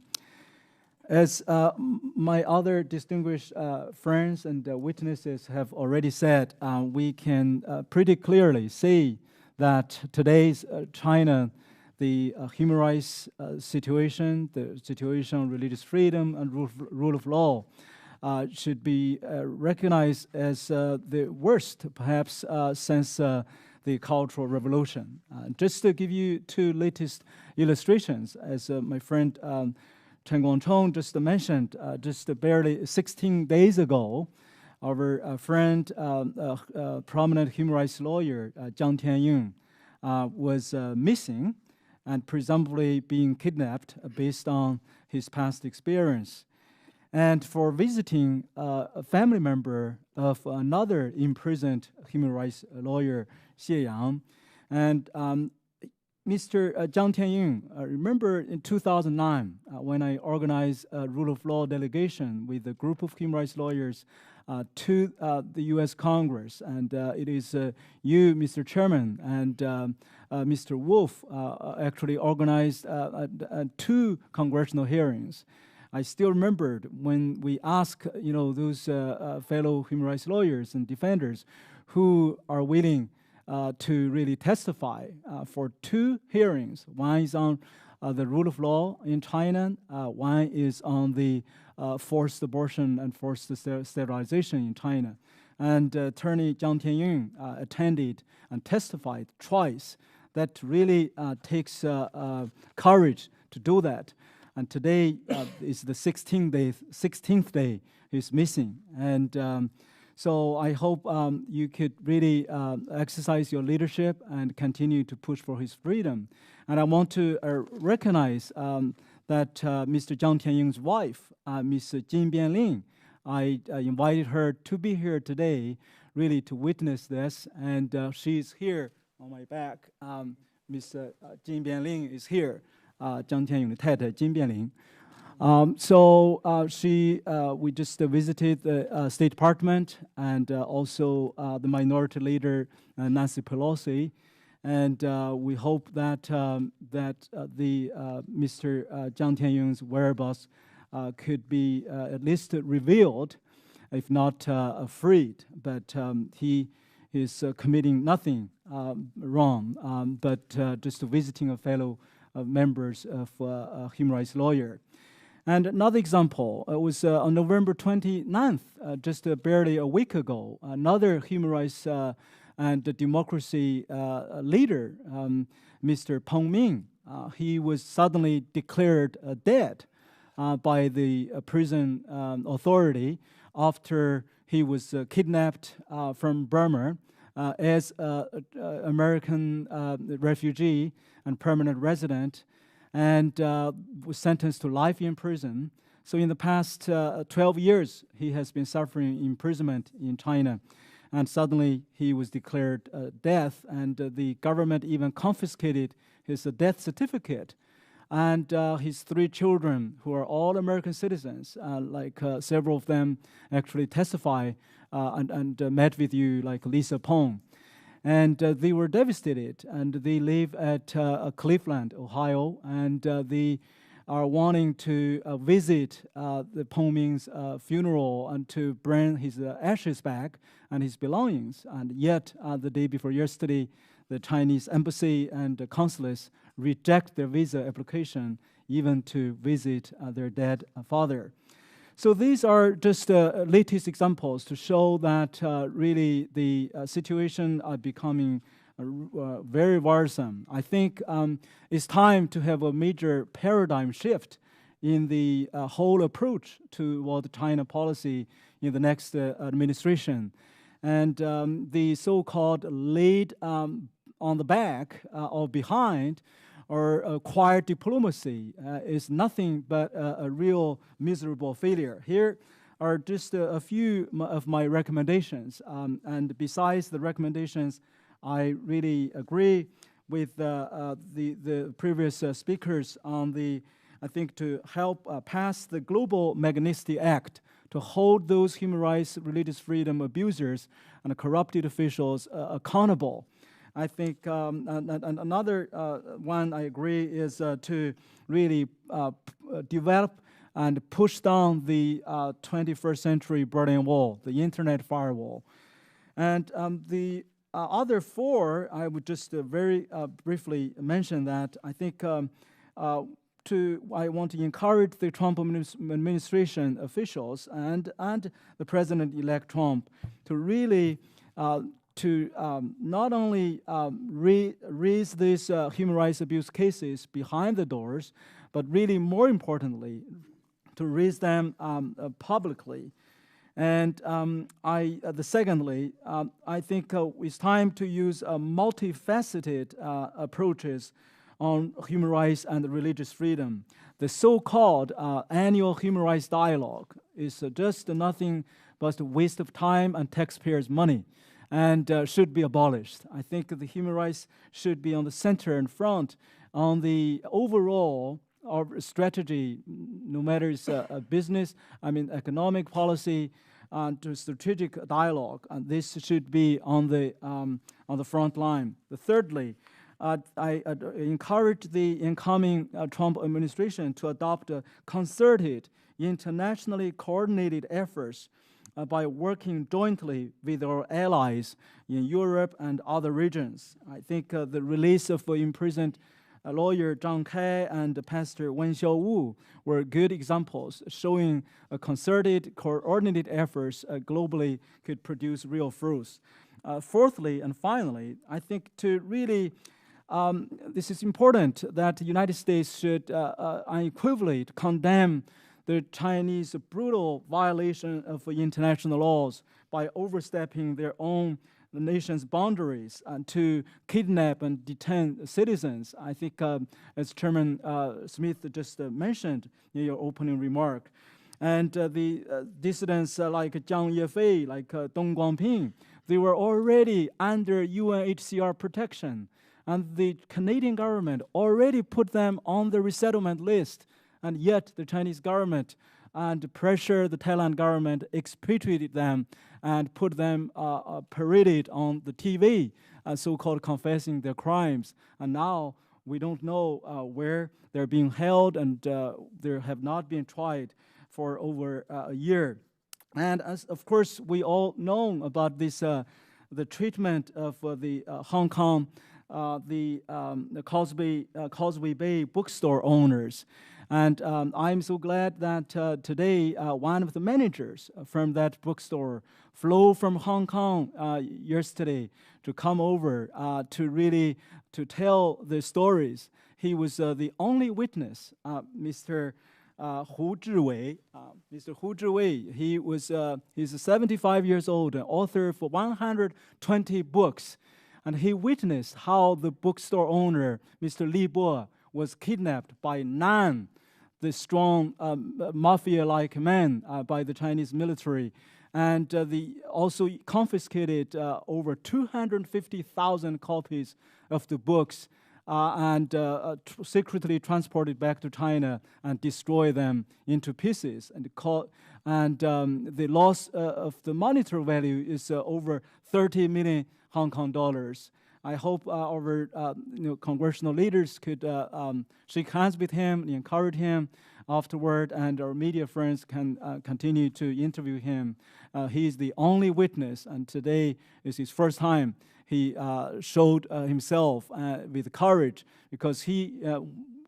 As my other distinguished friends and witnesses have already said, we can pretty clearly see that today's China, the human rights situation, the situation on religious freedom and rule of law should be recognized as the worst, perhaps, since the Cultural Revolution. Just to give you 2 latest illustrations, as my friend Chen Guangchong just mentioned, just barely 16 days ago, our friend, prominent human rights lawyer, Jiang Tianying, was missing and presumably being kidnapped based on his past experience. And for visiting a family member of another imprisoned human rights lawyer, Xie Yang. And Mr. Zhang Tianying, remember in 2009 when I organized a rule of law delegation with a group of human rights lawyers to the U.S. Congress, and it is you, Mr. Chairman, and Mr. Wolf actually organized 2 congressional hearings. I still remembered when we asked, those fellow human rights lawyers and defenders who are willing to really testify for 2 hearings. One is on the rule of law in China. One is on the forced abortion and forced sterilization in China. And Attorney Zhang Tianying attended and testified twice. That really takes courage to do that. And today is the 16th day he's missing. And so I hope you could really exercise your leadership and continue to push for his freedom. And I want to recognize that Mr. Zhang Tianying's wife, Ms. Jin Bianling, I invited her to be here today, really to witness this. And she's here on my back. Ms. Jin Bianling is here. 张天勇的太太金变玲。So we just visited the State Department and also the Minority Leader Nancy Pelosi, and we hope that Mr. Zhang Tianying's whereabouts could be at least revealed, if not freed. But he is committing nothing wrong, but just visiting a fellow members of human rights lawyer. And another example was on November 29th, just barely a week ago, another human rights and democracy leader, Mr. Peng Ming, he was suddenly declared dead by the prison authority after he was kidnapped from Burma as an American refugee and permanent resident, and was sentenced to life in prison. So in the past 12 years, he has been suffering imprisonment in China, and suddenly he was declared dead, and the government even confiscated his death certificate. And his 3 children, who are all American citizens, several of them actually testify and met with you, like Lisa Pong. And they were devastated, and they live at Cleveland, Ohio, and they are wanting to visit the Peng Ming's funeral and to bring his ashes back and his belongings. And yet, the day before yesterday, the Chinese embassy and the consulates reject their visa application even to visit their dead father. So these are just latest examples to show that really the situation are becoming very worrisome. I think it's time to have a major paradigm shift in the whole approach toward China policy in the next administration. And the so-called lead on the back or behind or quiet diplomacy is nothing but a real miserable failure. Here are just a few of my recommendations. And besides the recommendations, I really agree with the previous speakers on I think to help pass the Global Magnitsky Act to hold those human rights, religious freedom abusers and corrupted officials accountable. I think another one I agree is to really develop and push down the 21st century Berlin Wall, the internet firewall. And the other 4, I would just very briefly mention that I think I want to encourage the Trump administration officials and the President-elect Trump to really to not only raise these human rights abuse cases behind the doors, but really more importantly, to raise them publicly. And secondly, I think it's time to use multifaceted approaches on human rights and religious freedom. The so-called annual human rights dialogue is just nothing but a waste of time and taxpayers' money, and should be abolished. I think the human rights should be on the center and front on the overall strategy, no matter it's a business, economic policy, to strategic dialogue, and this should be on the front line. Thirdly, I encourage the incoming Trump administration to adopt concerted, internationally coordinated efforts by working jointly with our allies in Europe and other regions. I think the release of imprisoned lawyer Zhang Kai and Pastor Wen Xiaowu were good examples showing concerted, coordinated efforts globally could produce real fruits. Fourthly and finally, I think to really this is important that the United States should unequivocally condemn the Chinese brutal violation of international laws by overstepping their own nation's boundaries and to kidnap and detain citizens. I think, as Chairman Smith just mentioned in your opening remark, and the dissidents like Jiang Yefei, like Dong Guangping, they were already under UNHCR protection, and the Canadian government already put them on the resettlement list, and yet the Chinese government and pressure the Thailand government expatriated them and put them paraded on the TV, so-called confessing their crimes. And now we don't know where they're being held, and they have not been tried for over a year. And as of course we all know about this, the treatment of the Hong Kong, the Causeway Bay bookstore owners. And I'm so glad that today one of the managers from that bookstore flew from Hong Kong yesterday to come over to tell the stories. He was the only witness, Mr. Hu Zhiwei. Mr. Hu Zhiwei, he's 75 years old, an author for 120 books. And he witnessed how the bookstore owner, Mr. Li Bo, was kidnapped by Nan, the strong mafia-like man by the Chinese military. And also confiscated over 250,000 copies of the books and secretly transported back to China and destroy them into pieces. And the loss of the monetary value is over 30 million Hong Kong dollars. I hope our congressional leaders could shake hands with him and encourage him afterward, and our media friends can continue to interview him. He is the only witness, and today is his first time he showed himself with courage, because he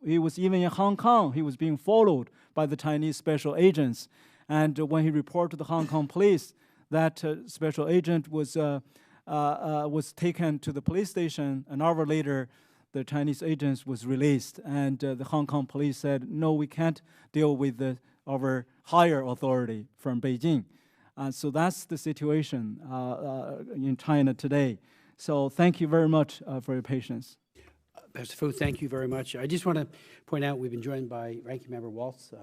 was even in Hong Kong. He was being followed by the Chinese special agents, and when he reported to the Hong Kong police, that special agent was taken to the police station. An hour later, the Chinese agents was released, and the Hong Kong police said, no, we can't deal with our higher authority from Beijing. So that's the situation in China today. So thank you very much for your patience. Pastor Fu, thank you very much. I just want to point out we've been joined by Ranking Member Waltz.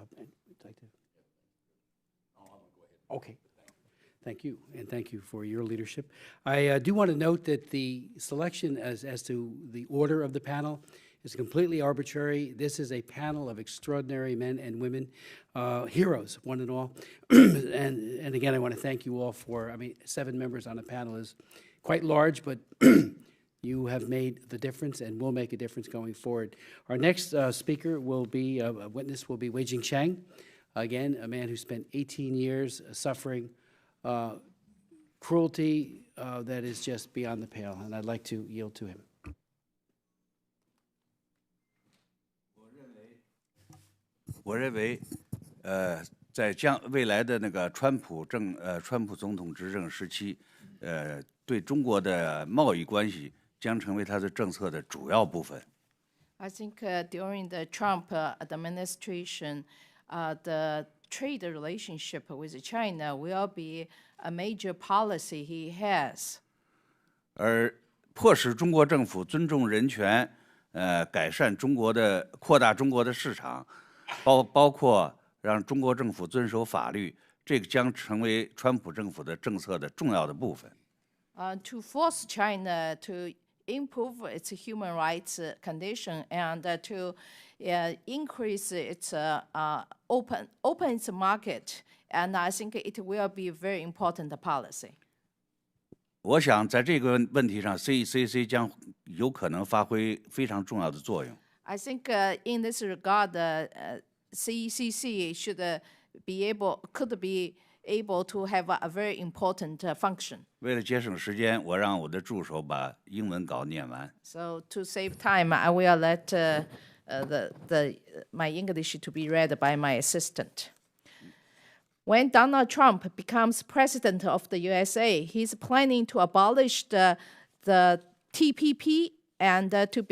Okay. Thank you, and thank you for your leadership. I do want to note that the selection as to the order of the panel is completely arbitrary. This is a panel of extraordinary men and women, heroes, one and all. and again, I want to thank you all for, 7 members on a panel is quite large, but you have made the difference and will make a difference going forward. Our next speaker will be, a witness will be Wei Jing Chang, again, a man who spent 18 years suffering cruelty that is just beyond the pale, and I'd like to yield to him. 我认为，在未来的那个川普总统执政时期，对中国的贸易关系将成为他的政策的主要部分。I think during the Trump administration, the trade relationship with China will be a major policy he has. 而迫使中国政府尊重人权，改善扩大中国的市场，包括让中国政府遵守法律，这个将成为川普政府的政策的重要的部分。To force China to improve its human rights condition and to increase its open its market, and I think it will be a very important policy. 我想在这个问题上 ，CECC 将有可能发挥非常重要的作用。I think in this regard, CECC could be able to have a very important function. 为了节省时间，我让我的助手把英文稿念完。So to save time, I will let my English to be read by my assistant. When Donald Trump becomes president of the USA, he's planning to abolish the TPP and to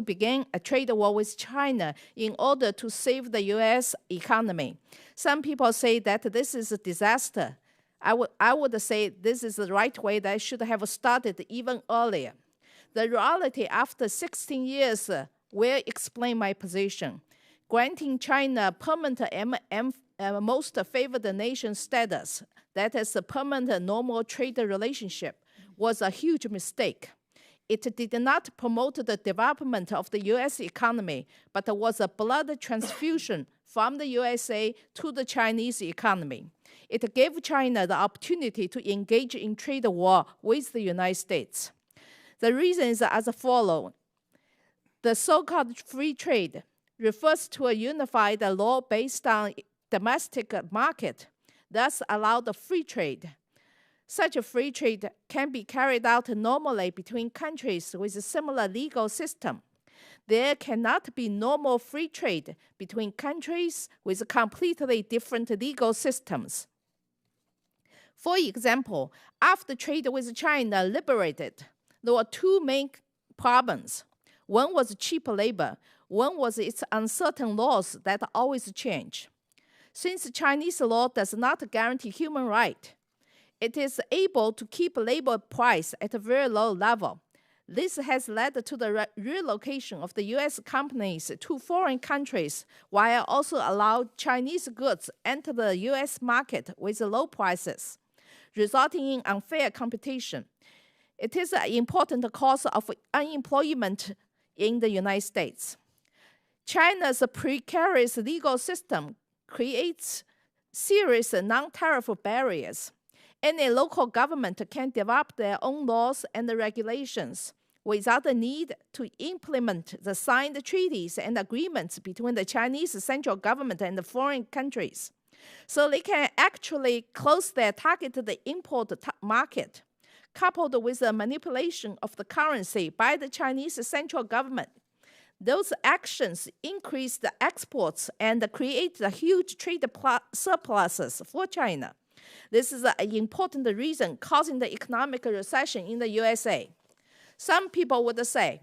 begin a trade war with China in order to save the U.S. economy. Some people say that this is a disaster. I would say this is the right way that should have started even earlier. The reality after 16 years will explain my position. Granting China permanent most favored nation status, that is a permanent normal trade relationship, was a huge mistake. It did not promote the development of the U.S. economy, but was a blood transfusion from the USA to the Chinese economy. It gave China the opportunity to engage in trade war with the United States. The reason is as follows. The so-called free trade refers to a unified law based on domestic market, thus allowed free trade. Such a free trade can be carried out normally between countries with a similar legal system. There cannot be normal free trade between countries with completely different legal systems. For example, after trade with China liberated, there were two main problems. One was cheap labor. One was its uncertain laws that always change. Since Chinese law does not guarantee human rights, it is able to keep labor price at a very low level. This has led to the relocation of the U.S. companies to foreign countries, while also allowed Chinese goods enter the U.S. market with low prices, resulting in unfair competition. It is an important cause of unemployment in the United States. China's precarious legal system creates serious non-tariff barriers. Any local government can develop their own laws and regulations without the need to implement the signed treaties and agreements between the Chinese central government and the foreign countries. So they can actually close their targeted import market, coupled with the manipulation of the currency by the Chinese central government. Those actions increase the exports and create the huge trade surpluses for China. This is an important reason causing the economic recession in the USA. Some people would say,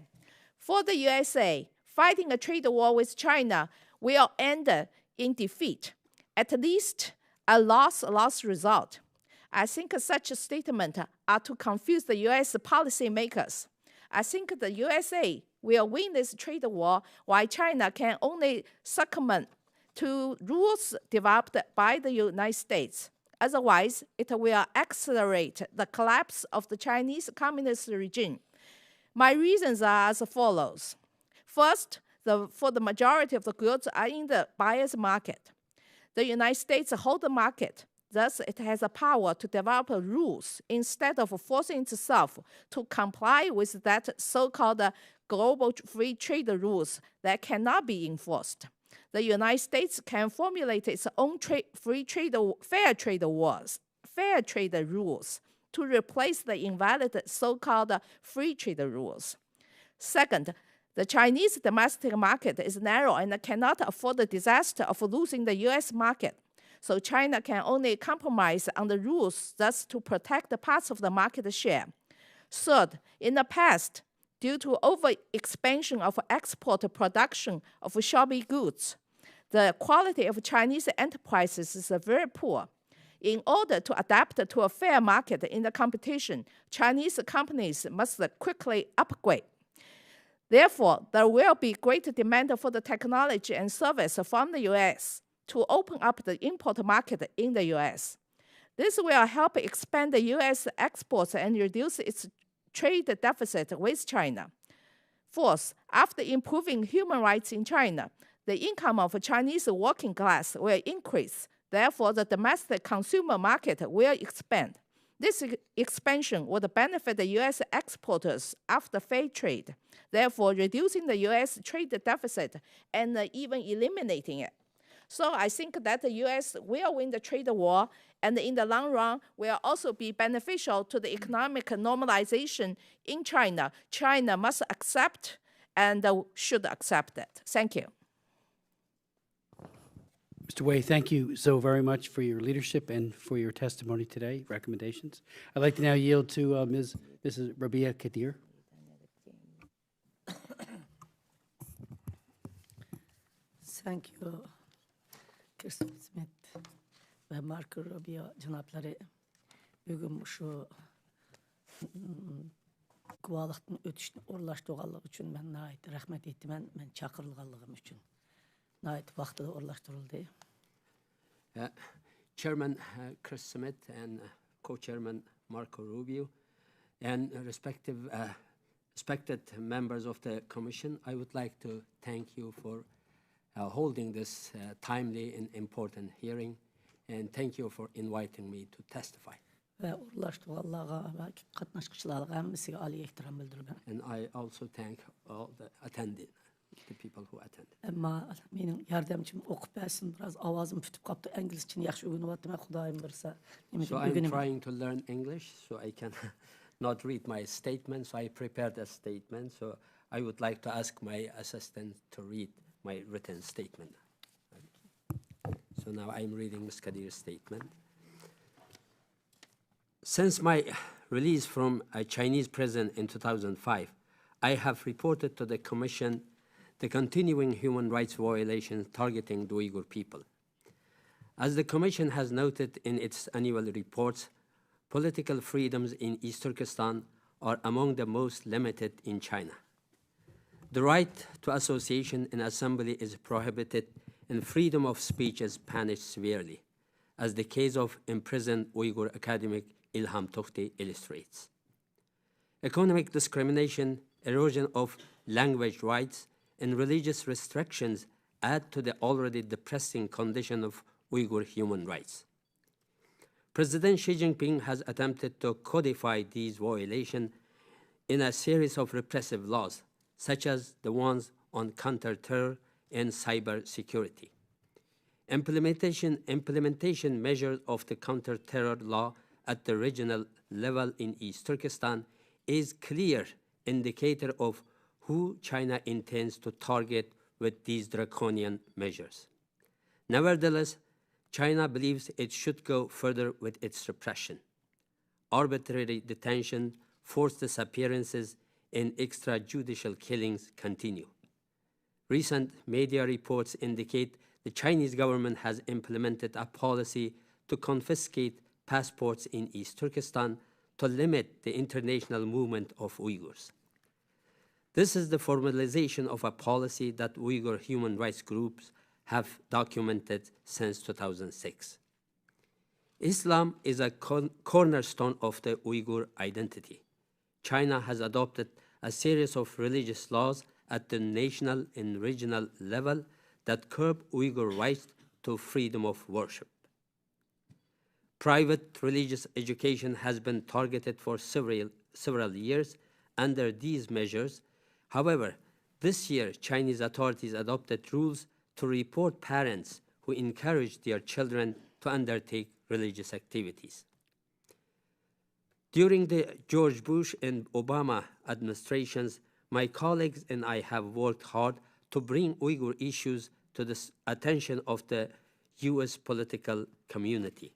for the USA, fighting a trade war with China will end in defeat, at least a loss result. I think such a statement are to confuse the U.S. policymakers. I think the USA will win this trade war, while China can only succumb to rules developed by the United States. Otherwise, it will accelerate the collapse of the Chinese communist regime. My reasons are as follows. First, for the majority of the goods are in the buyer's market. The United States holds the market. Thus, it has a power to develop rules instead of forcing itself to comply with that so-called global free trade rules that cannot be enforced. The United States can formulate its own fair trade rules to replace the invalid so-called free trade rules. Second, the Chinese domestic market is narrow and cannot afford the disaster of losing the U.S. market. So China can only compromise on the rules thus to protect the parts of the market share. Third, in the past, due to overexpansion of export production of shabby goods, the quality of Chinese enterprises is very poor. In order to adapt to a fair market in the competition, Chinese companies must quickly upgrade. Therefore, there will be great demand for the technology and service from the U.S. to open up the import market in the U.S. This will help expand the U.S. exports and reduce its trade deficit with China. Fourth, after improving human rights in China, the income of Chinese working class will increase. Therefore, the domestic consumer market will expand. This expansion would benefit the U.S. exporters after fair trade, therefore reducing the U.S. trade deficit and even eliminating it. So I think that the U.S. will win the trade war, and in the long run will also be beneficial to the economic normalization in China. China must accept and should accept that. Thank you. Mr. Wei, thank you so very much for your leadership and for your testimony today, recommendations. I'd like to now yield to Mrs. Rabia Kadir. Thank you, Kirsten Smith ve Marco Rubio janapları. Bugün şu guvalıqtın ötüşünü orlaştırğanlığı üçün ben nəhayət rəhmət etdim, mən çağırılğanlığım üçün. Nəhayət vaxtında orlaşdırıldı. Chairman Chris Smith and co-chairman Marco Rubio and respected members of the Commission, I would like to thank you for holding this timely and important hearing, and thank you for inviting me to testify. Ve orlaşdırğanlığa ve qatnaşqıçılarga hamısına ali ehtiram bildirirəm. And I also thank all the people who attended. Amma mening yardımcım oqub bəsin, biraz avazım fütüb qapdı. İngilisçini yaxşı öyrənib, Xudayım bilirsə. So I'm trying to learn English, so I can not read my statement, so I prepared a statement. So I would like to ask my assistant to read my written statement. So now I'm reading Ms. Kadir's statement. Since my release from a Chinese prison in 2005, I have reported to the Commission the continuing human rights violations targeting the Uyghur people. As the Commission has noted in its annual reports, political freedoms in East Turkestan are among the most limited in China. The right to association and assembly is prohibited, and freedom of speech is punished severely, as the case of imprisoned Uyghur academic Ilham Tohti illustrates. Economic discrimination, erosion of language rights, and religious restrictions add to the already depressing condition of Uyghur human rights. President Xi Jinping has attempted to codify these violations in a series of repressive laws, such as the ones on counter-terror and cyber security. Implementation measures of the counter-terror law at the regional level in East Turkestan is clear indicator of who China intends to target with these draconian measures. Nevertheless, China believes it should go further with its repression. Arbitrary detention, forced disappearances, and extrajudicial killings continue. Recent media reports indicate the Chinese government has implemented a policy to confiscate passports in East Turkestan to limit the international movement of Uyghurs. This is the formalization of a policy that Uyghur human rights groups have documented since 2006. Islam is a cornerstone of the Uyghur identity. China has adopted a series of religious laws at the national and regional level that curb Uyghur rights to freedom of worship. Private religious education has been targeted for several years under these measures. However, this year, Chinese authorities adopted rules to report parents who encourage their children to undertake religious activities. During the George Bush and Obama administrations, my colleagues and I have worked hard to bring Uyghur issues to the attention of the U.S. political community.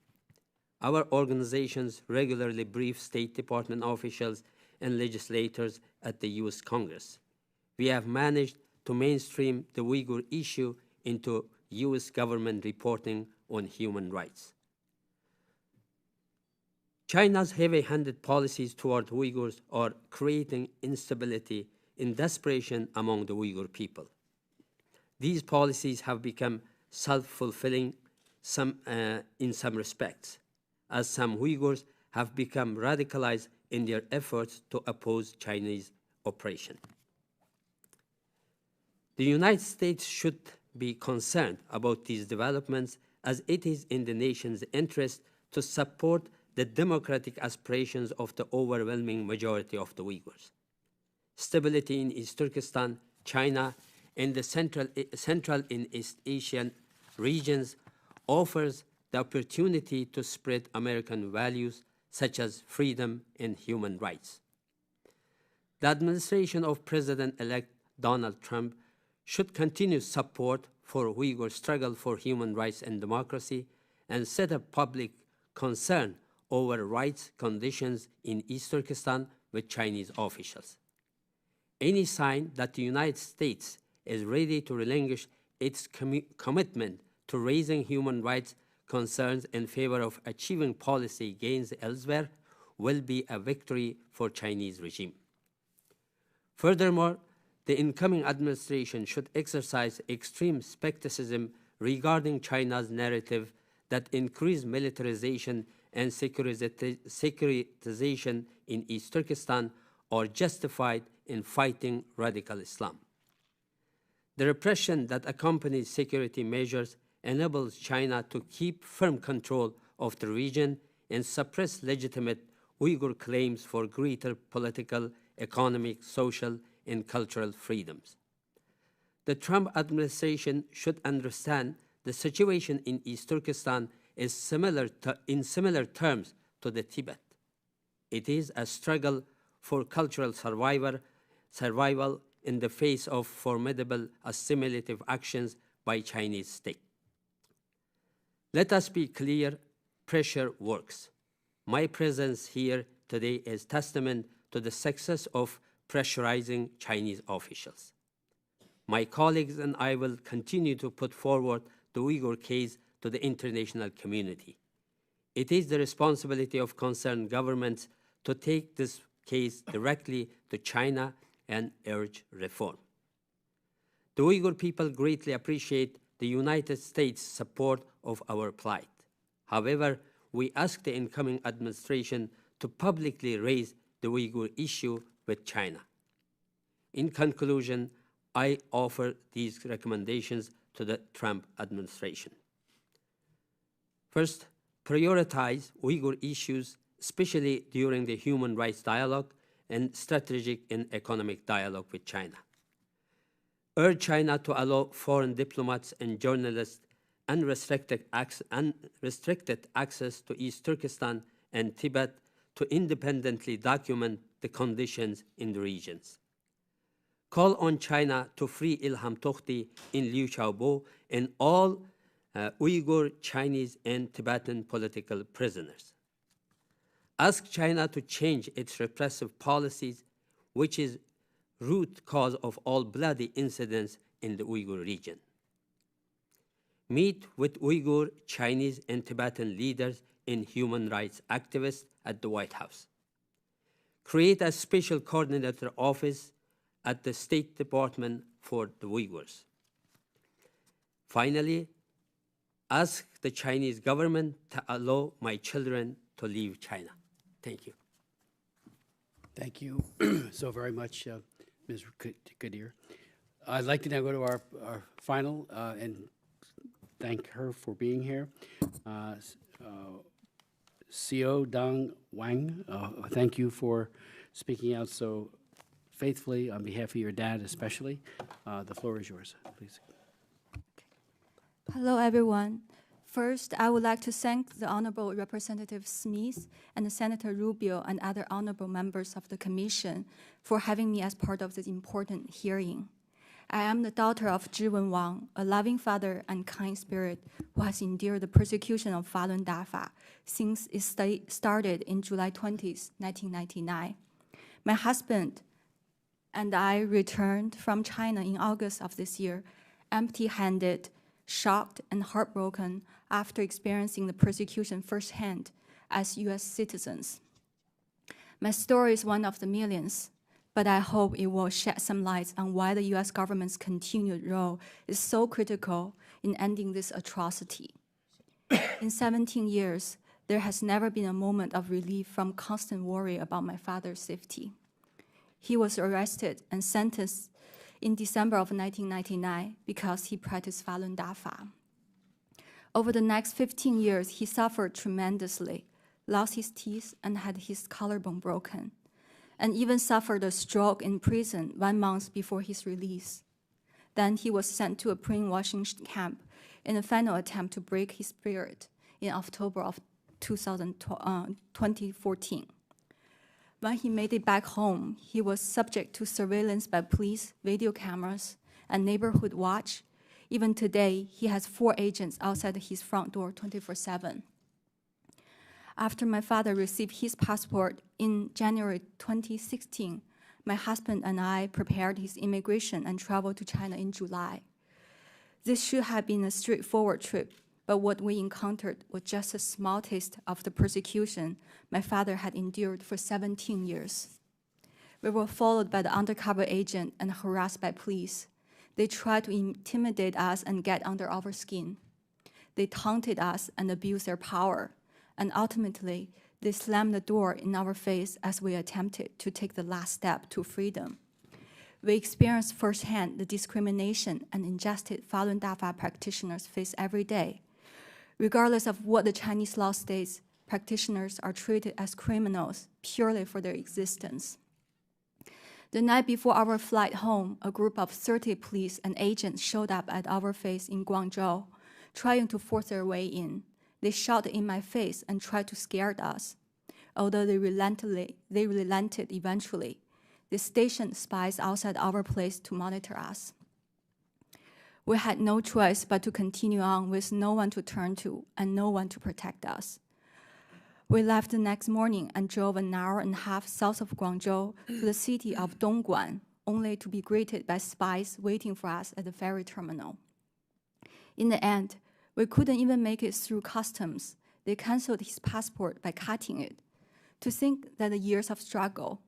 Our organizations regularly brief State Department officials and legislators at the U.S. Congress. We have managed to mainstream the Uyghur issue into U.S. government reporting on human rights. China's heavy-handed policies toward Uyghurs are creating instability and desperation among the Uyghur people. These policies have become self-fulfilling in some respects, as some Uyghurs have become radicalized in their efforts to oppose Chinese oppression. The United States should be concerned about these developments, as it is in the nation's interest to support the democratic aspirations of the overwhelming majority of the Uyghurs. Stability in East Turkestan, China, and the Central and East Asian regions offers the opportunity to spread American values such as freedom and human rights. The administration of President-elect Donald Trump should continue support for Uyghur struggle for human rights and democracy and set up public concern over rights conditions in East Turkestan with Chinese officials. Any sign that the United States is ready to relinquish its commitment to raising human rights concerns in favor of achieving policy gains elsewhere will be a victory for Chinese regime. Furthermore, the incoming administration should exercise extreme skepticism regarding China's narrative that increased militarization and securitization in East Turkestan are justified in fighting radical Islam. The repression that accompanies security measures enables China to keep firm control of the region and suppress legitimate Uyghur claims for greater political, economic, social, and cultural freedoms. The Trump administration should understand the situation in East Turkestan is in similar terms to the Tibet. It is a struggle for cultural survival in the face of formidable assimilative actions by Chinese state. Let us be clear, pressure works. My presence here today is testament to the success of pressurizing Chinese officials. My colleagues and I will continue to put forward the Uyghur case to the international community. It is the responsibility of concerned governments to take this case directly to China and urge reform. The Uyghur people greatly appreciate the United States' support of our plight. However, we ask the incoming administration to publicly raise the Uyghur issue with China. In conclusion, I offer these recommendations to the Trump administration. First, prioritize Uyghur issues, especially during the human rights dialogue and strategic and economic dialogue with China. Urge China to allow foreign diplomats and journalists unrestricted access to East Turkestan and Tibet to independently document the conditions in the regions. Call on China to free Ilham Tohti in Liu Xiaobo and all Uyghur, Chinese, and Tibetan political prisoners. Ask China to change its repressive policies, which is root cause of all bloody incidents in the Uyghur region. Meet with Uyghur, Chinese, and Tibetan leaders and human rights activists at the White House. Create a special coordinator office at the State Department for the Uyghurs. Finally, ask the Chinese government to allow my children to leave China. Thank you. Thank you so very much, Ms. Kadir. I'd like to now go to our final and thank her for being here. Xiao Dang Wang, thank you for speaking out so faithfully on behalf of your dad especially. The floor is yours, please. Hello, everyone. First, I would like to thank the Honorable Representative Smith and Senator Rubio and other honorable members of the Commission for having me as part of this important hearing. I am the daughter of Zhiwen Wang, a loving father and kind spirit who has endured the persecution of Falun Dafa since it started in July 20th, 1999. My husband and I returned from China in August of this year, empty-handed, shocked and heartbroken after experiencing the persecution firsthand as U.S. citizens. My story is one of the millions, but I hope it will shed some light on why the U.S. government's continued role is so critical in ending this atrocity. In 17 years, there has never been a moment of relief from constant worry about my father's safety. He was arrested and sentenced in December of 1999 because he practiced Falun Dafa. Over the next 15 years, he suffered tremendously, lost his teeth and had his collarbone broken, and even suffered a stroke in prison 1 month before his release. Then he was sent to a brainwashing camp in a final attempt to break his spirit in October of 2014. When he made it back home, he was subject to surveillance by police, video cameras, and neighborhood watch. Even today, he has 4 agents outside his front door 24/7. After my father received his passport in January 2016, my husband and I prepared his immigration and traveled to China in July. This should have been a straightforward trip, but what we encountered was just a small taste of the persecution my father had endured for 17 years. We were followed by the undercover agent and harassed by police. They tried to intimidate us and get under our skin. They taunted us and abused their power, and ultimately, they slammed the door in our face as we attempted to take the last step to freedom. We experienced firsthand the discrimination and injustice Falun Dafa practitioners face every day. Regardless of what the Chinese law states, practitioners are treated as criminals purely for their existence. The night before our flight home, a group of 30 police and agents showed up at our base in Guangzhou, trying to force their way in. They shot in my face and tried to scare us. Although they relented eventually. They stationed spies outside our place to monitor us. We had no choice but to continue on with no one to turn to and no one to protect us. We left the next morning and drove an hour and a half south of Guangzhou to the city of Dongguan, only to be greeted by spies waiting for us at the ferry terminal. In the end, we couldn't even make it through customs. They canceled his passport by cutting it. To think that the years of struggle,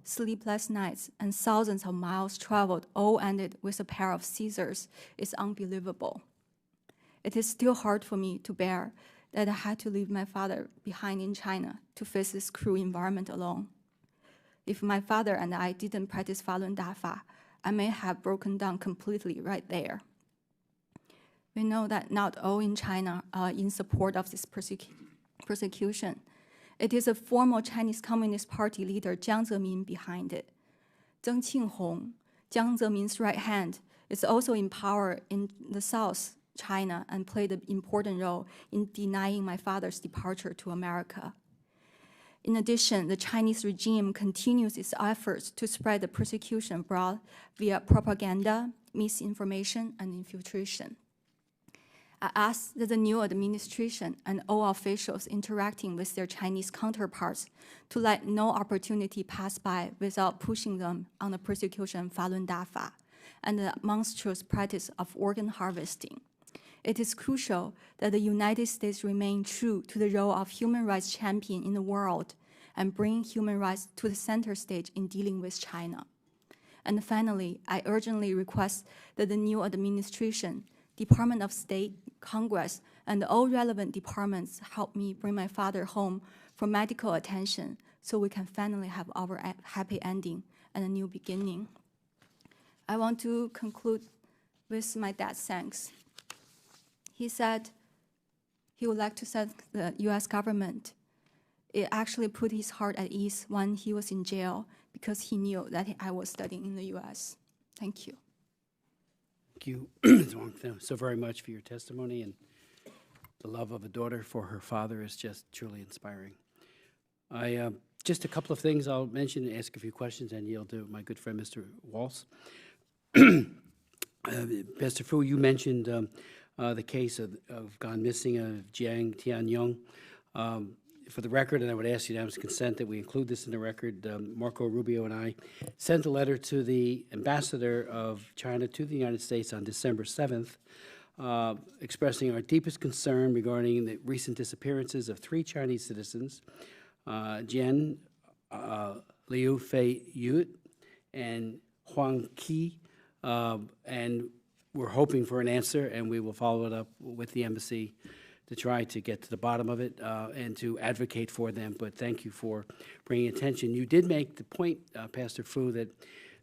sleepless nights, and thousands of miles traveled all ended with a pair of scissors is unbelievable. It is still hard for me to bear that I had to leave my father behind in China to face this cruel environment alone. If my father and I didn't practice Falun Dafa, I may have broken down completely right there. We know that not all in China are in support of this persecution. It is a former Chinese Communist Party leader Jiang Zemin behind it. Zheng Qinghong, Jiang Zemin's right hand, is also in power in the South China and played an important role in denying my father's departure to America. In addition, the Chinese regime continues its efforts to spread the persecution abroad via propaganda, misinformation, and infiltration. I ask that the new administration and all officials interacting with their Chinese counterparts to let no opportunity pass by without pushing them on the persecution of Falun Dafa and the monstrous practice of organ harvesting. It is crucial that the United States remain true to the role of human rights champion in the world and bring human rights to the center stage in dealing with China. And finally, I urgently request that the new administration, Department of State, Congress, and all relevant departments help me bring my father home for medical attention so we can finally have our happy ending and a new beginning. I want to conclude with my dad's thanks. He said he would like to thank the US government. It actually put his heart at ease when he was in jail because he knew that I was studying in the US. Thank you. Thank you, Ms. Wong, so very much for your testimony, and the love of a daughter for her father is just truly inspiring. Just a couple of things I'll mention and ask a few questions and yield to my good friend, Mr. Waltz. Pastor Fu, you mentioned the case of gone missing of Jiang Tianyong. For the record, and I would ask unanimous consent that we include this in the record, Marco Rubio and I sent a letter to the ambassador of China to the United States on December 7th expressing our deepest concern regarding the recent disappearances of 3 Chinese citizens, Jian Liu Fei Yu and Huang Qi, and we're hoping for an answer, and we will follow it up with the embassy to try to get to the bottom of it and to advocate for them. But thank you for bringing attention. You did make the point, Pastor Fu, that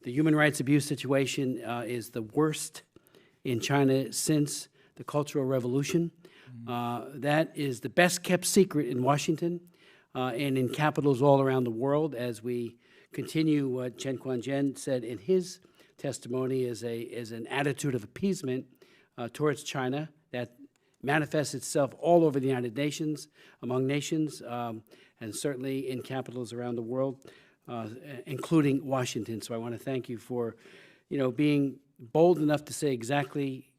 the human rights abuse situation is the worst in China since the Cultural Revolution. That is the best kept secret in Washington and in capitals all around the world, as we continue what Chen Guangjian said in his testimony is an attitude of appeasement towards China that manifests itself all over the United Nations, among nations, and certainly in capitals around the world, including Washington. So I want to thank you for, being bold enough to say exactly,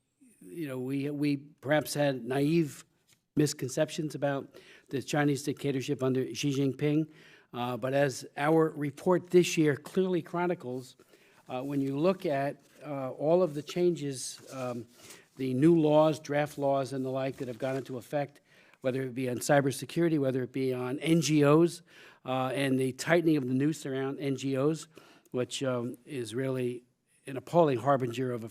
we perhaps had naive misconceptions about the Chinese dictatorship under Xi Jinping, but as our report this year clearly chronicles, when you look at all of the changes, the new laws, draft laws, and the like that have gone into effect, whether it be on cybersecurity, whether it be on NGOs, and the tightening of the noose around NGOs, which is really an appalling harbinger of a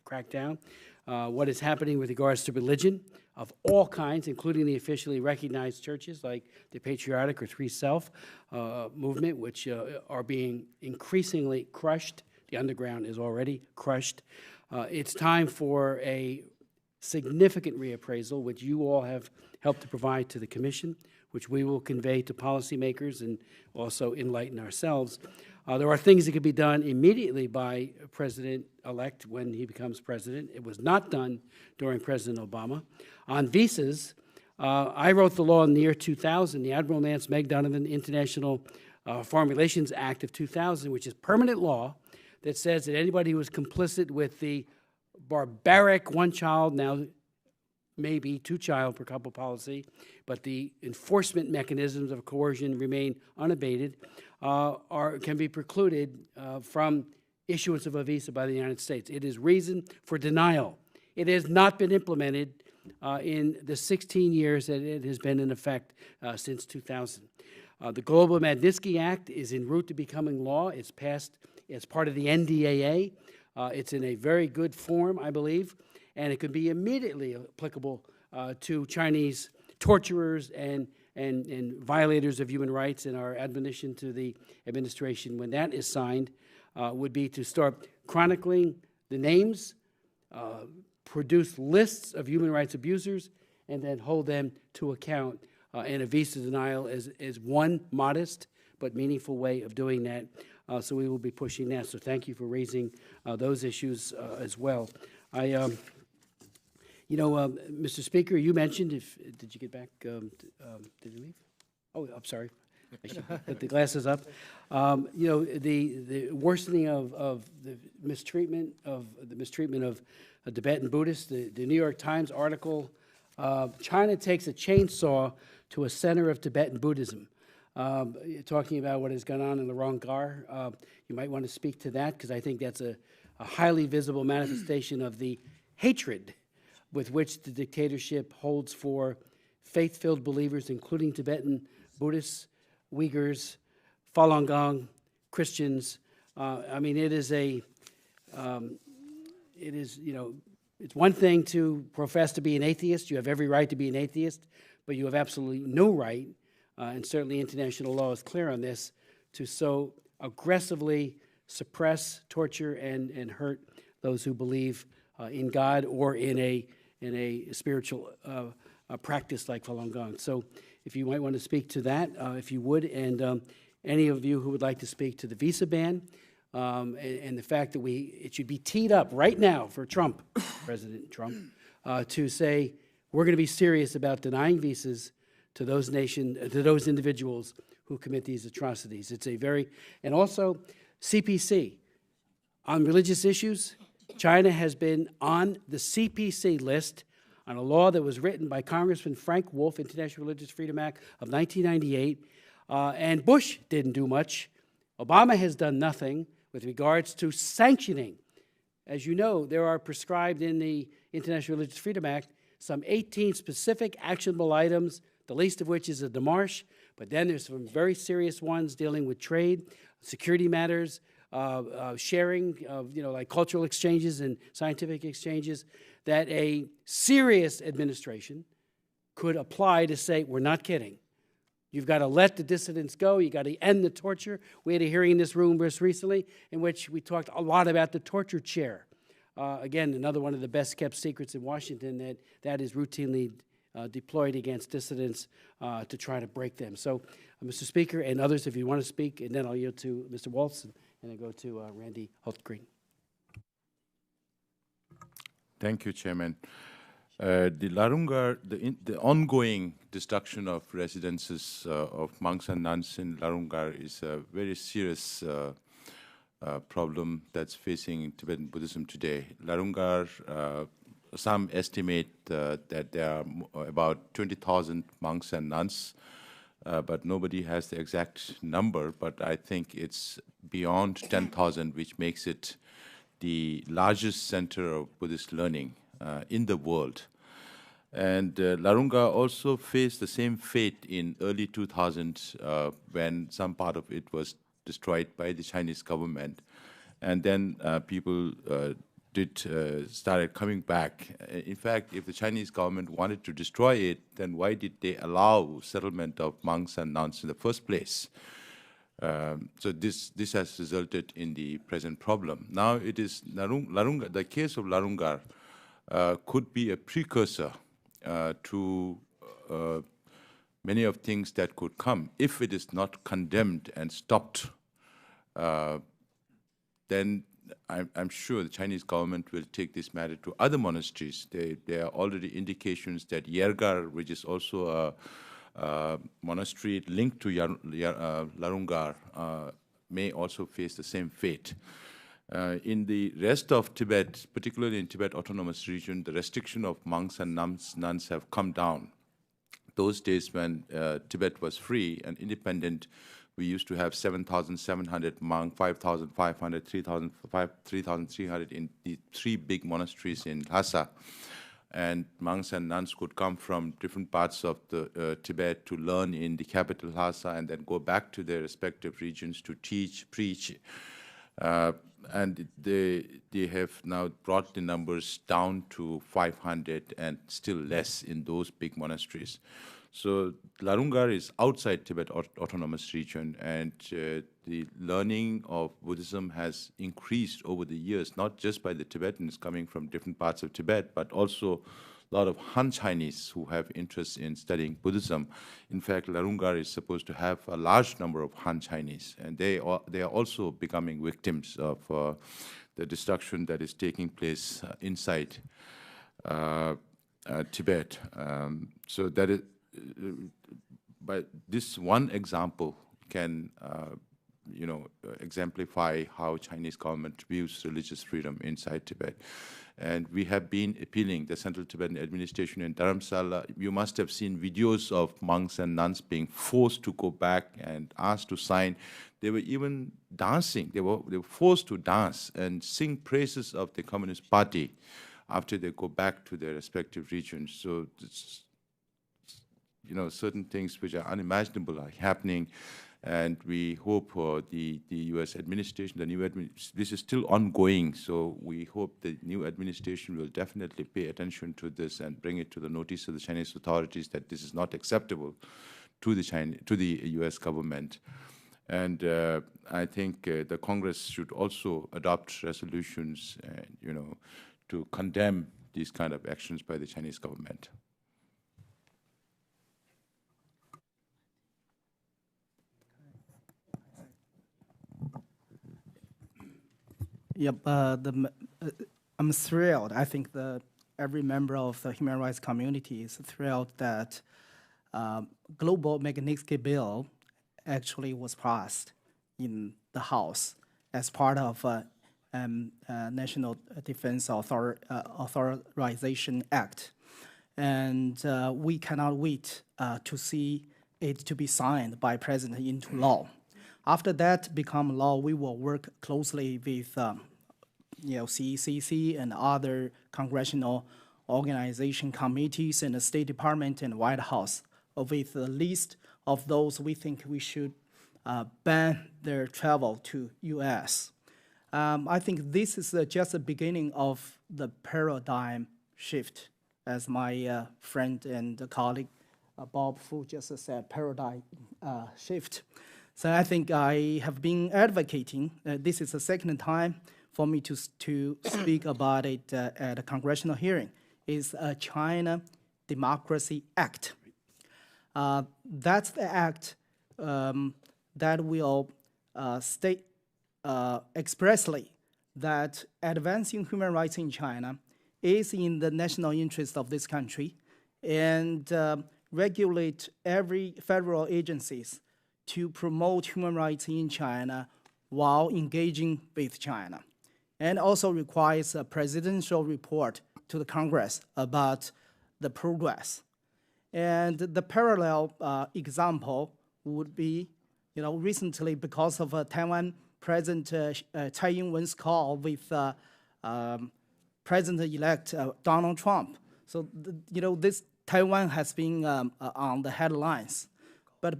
crackdown. What is happening with regards to religion of all kinds, including the officially recognized churches like the Patriotic or Three Self movement, which are being increasingly crushed. The underground is already crushed. It's time for a significant reappraisal, which you all have helped to provide to the Commission, which we will convey to policymakers and also enlighten ourselves. There are things that could be done immediately by President-elect when he becomes president. It was not done during President Obama. On visas, I wrote the law in the year 2000, the Admiral Nance Meg Donovan International Foreign Relations Act of 2000, which is permanent law, that says that anybody who is complicit with the barbaric one-child, now maybe two-child per couple policy, but the enforcement mechanisms of coercion remain unabated, can be precluded from issuance of a visa by the United States. It is reason for denial. It has not been implemented in the 16 years that it has been in effect since 2000. The Global Magnitsky Act is en route to becoming law. It's passed as part of the NDAA. It's in a very good form, I believe, and it could be immediately applicable to Chinese torturers and violators of human rights. And our admonition to the administration when that is signed would be to start chronicling the names, produce lists of human rights abusers, and then hold them to account. And a visa denial is one modest but meaningful way of doing that. So we will be pushing that. So thank you for raising those issues as well. Mr. Speaker, you mentioned, did you get back? Did you leave? Oh, I'm sorry. I should put the glasses up. The worsening of the mistreatment of Tibetan Buddhists. The New York Times article, China takes a chainsaw to a center of Tibetan Buddhism. Talking about what has gone on in the Rongar. You might want to speak to that, because I think that's a highly visible manifestation of the hatred with which the dictatorship holds for faith-filled believers, including Tibetan Buddhists, Uyghurs, Falun Gong, Christians. It's one thing to profess to be an atheist. You have every right to be an atheist, but you have absolutely no right, and certainly international law is clear on this, to so aggressively suppress, torture, and hurt those who believe in God or in a spiritual practice like Falun Gong. So if you might want to speak to that, if you would, and any of you who would like to speak to the visa ban, and the fact that it should be teed up right now for Trump, President Trump, to say we're going to be serious about denying visas to those individuals who commit these atrocities. It's and also CPC. On religious issues, China has been on the CPC list on a law that was written by Congressman Frank Wolf, International Religious Freedom Act of 1998, and Bush didn't do much. Obama has done nothing with regards to sanctioning. As you know, there are prescribed in the International Religious Freedom Act, some 18 specific actionable items, the least of which is a démarche, but then there's some very serious ones dealing with trade, security matters, sharing of, like cultural exchanges and scientific exchanges, that a serious administration could apply to say, we're not kidding. You've got to let the dissidents go. You've got to end the torture. We had a hearing in this room just recently in which we talked a lot about the torture chair. Again, another one of the best kept secrets in Washington that is routinely deployed against dissidents to try to break them. So, Mr. Speaker, and others, if you want to speak, and then I'll yield to Mr. Waltz, and then go to Randy Hultgreen. Thank you, Chairman. The Larungar, the ongoing destruction of residences of monks and nuns in Larungar is a very serious problem that's facing Tibetan Buddhism today. Larungar, some estimate that there are about 20,000 monks and nuns, but nobody has the exact number, but I think it's beyond 10,000, which makes it the largest center of Buddhist learning in the world. And Larunga also faced the same fate in early 2000 when some part of it was destroyed by the Chinese government. And then people started coming back. In fact, if the Chinese government wanted to destroy it, then why did they allow settlement of monks and nuns in the first place? So this has resulted in the present problem. Now it is Larunga, the case of Larungar could be a precursor to many of things that could come. If it is not condemned and stopped, then I'm sure the Chinese government will take this matter to other monasteries. There are already indications that Yergar, which is also a monastery linked to Larungar, may also face the same fate. In the rest of Tibet, particularly in Tibet Autonomous Region, the restriction of monks and nuns have come down. Those days when Tibet was free and independent, we used to have 7,700 monks, 5,500, 3,300 in the three big monasteries in Lhasa. And monks and nuns could come from different parts of the Tibet to learn in the capital Lhasa and then go back to their respective regions to teach, preach. And they have now brought the numbers down to 500 and still less in those big monasteries. So Larungar is outside Tibet Autonomous Region, and the learning of Buddhism has increased over the years, not just by the Tibetans coming from different parts of Tibet, but also a lot of Han Chinese who have interest in studying Buddhism. In fact, Larungar is supposed to have a large number of Han Chinese, and they are also becoming victims of the destruction that is taking place inside Tibet. So that is, but this one example can, exemplify how Chinese government views religious freedom inside Tibet. And we have been appealing the Central Tibetan administration in Dharamsala. You must have seen videos of monks and nuns being forced to go back and asked to sign. They were even dancing. They were forced to dance and sing praises of the Communist Party after they go back to their respective regions. So, certain things which are unimaginable are happening. And we hope the U.S. administration, this is still ongoing, so we hope the new administration will definitely pay attention to this and bring it to the notice of the Chinese authorities that this is not acceptable to the U.S. government. And I think the Congress should also adopt resolutions, to condemn these kind of actions by the Chinese government. Yep, I'm thrilled. I think every member of the human rights community is thrilled that global Magnitsky Bill actually was passed in the House as part of National Defense Authorization Act. And we cannot wait to see it to be signed by President into law. After that become law, we will work closely with CECC and other congressional organization committees in the State Department and White House with a list of those we think we should ban their travel to U.S. I think this is just the beginning of the paradigm shift, as my friend and colleague Bob Fu just said, paradigm shift. So I think I have been advocating, this is the second time for me to speak about it at a congressional hearing, is a China Democracy Act. That's the act that will state expressly that advancing human rights in China is in the national interest of this country, and regulate every federal agencies to promote human rights in China while engaging with China, and also requires a presidential report to the Congress about the progress. And the parallel example would be, recently because of Taiwan President Tsai Ing-wen's call with President-elect Donald Trump. So, this Taiwan has been on the headlines. But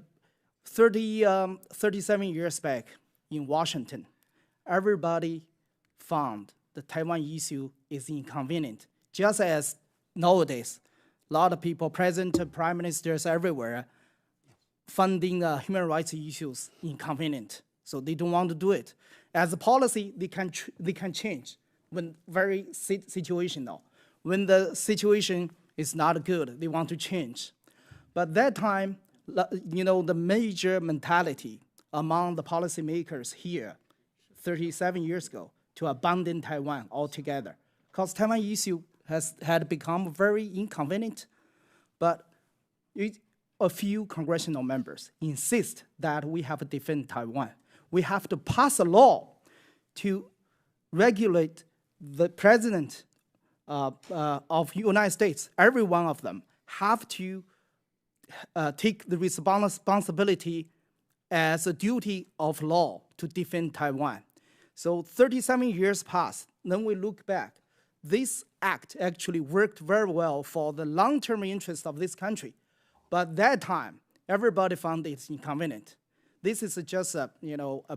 37 years back in Washington, everybody found the Taiwan issue is inconvenient. Just as nowadays, a lot of people, president, prime ministers everywhere, funding human rights issues inconvenient. So they don't want to do it. As a policy, they can change when very situational. When the situation is not good, they want to change. But that time, the major mentality among the policymakers here 37 years ago to abandon Taiwan altogether, because Taiwan issue had become very inconvenient. But a few congressional members insist that we have to defend Taiwan. We have to pass a law to regulate the president of United States. Every one of them have to take the responsibility as a duty of law to defend Taiwan. So 37 years passed. Then we look back. This act actually worked very well for the long-term interest of this country. But that time, everybody found it inconvenient. This is just a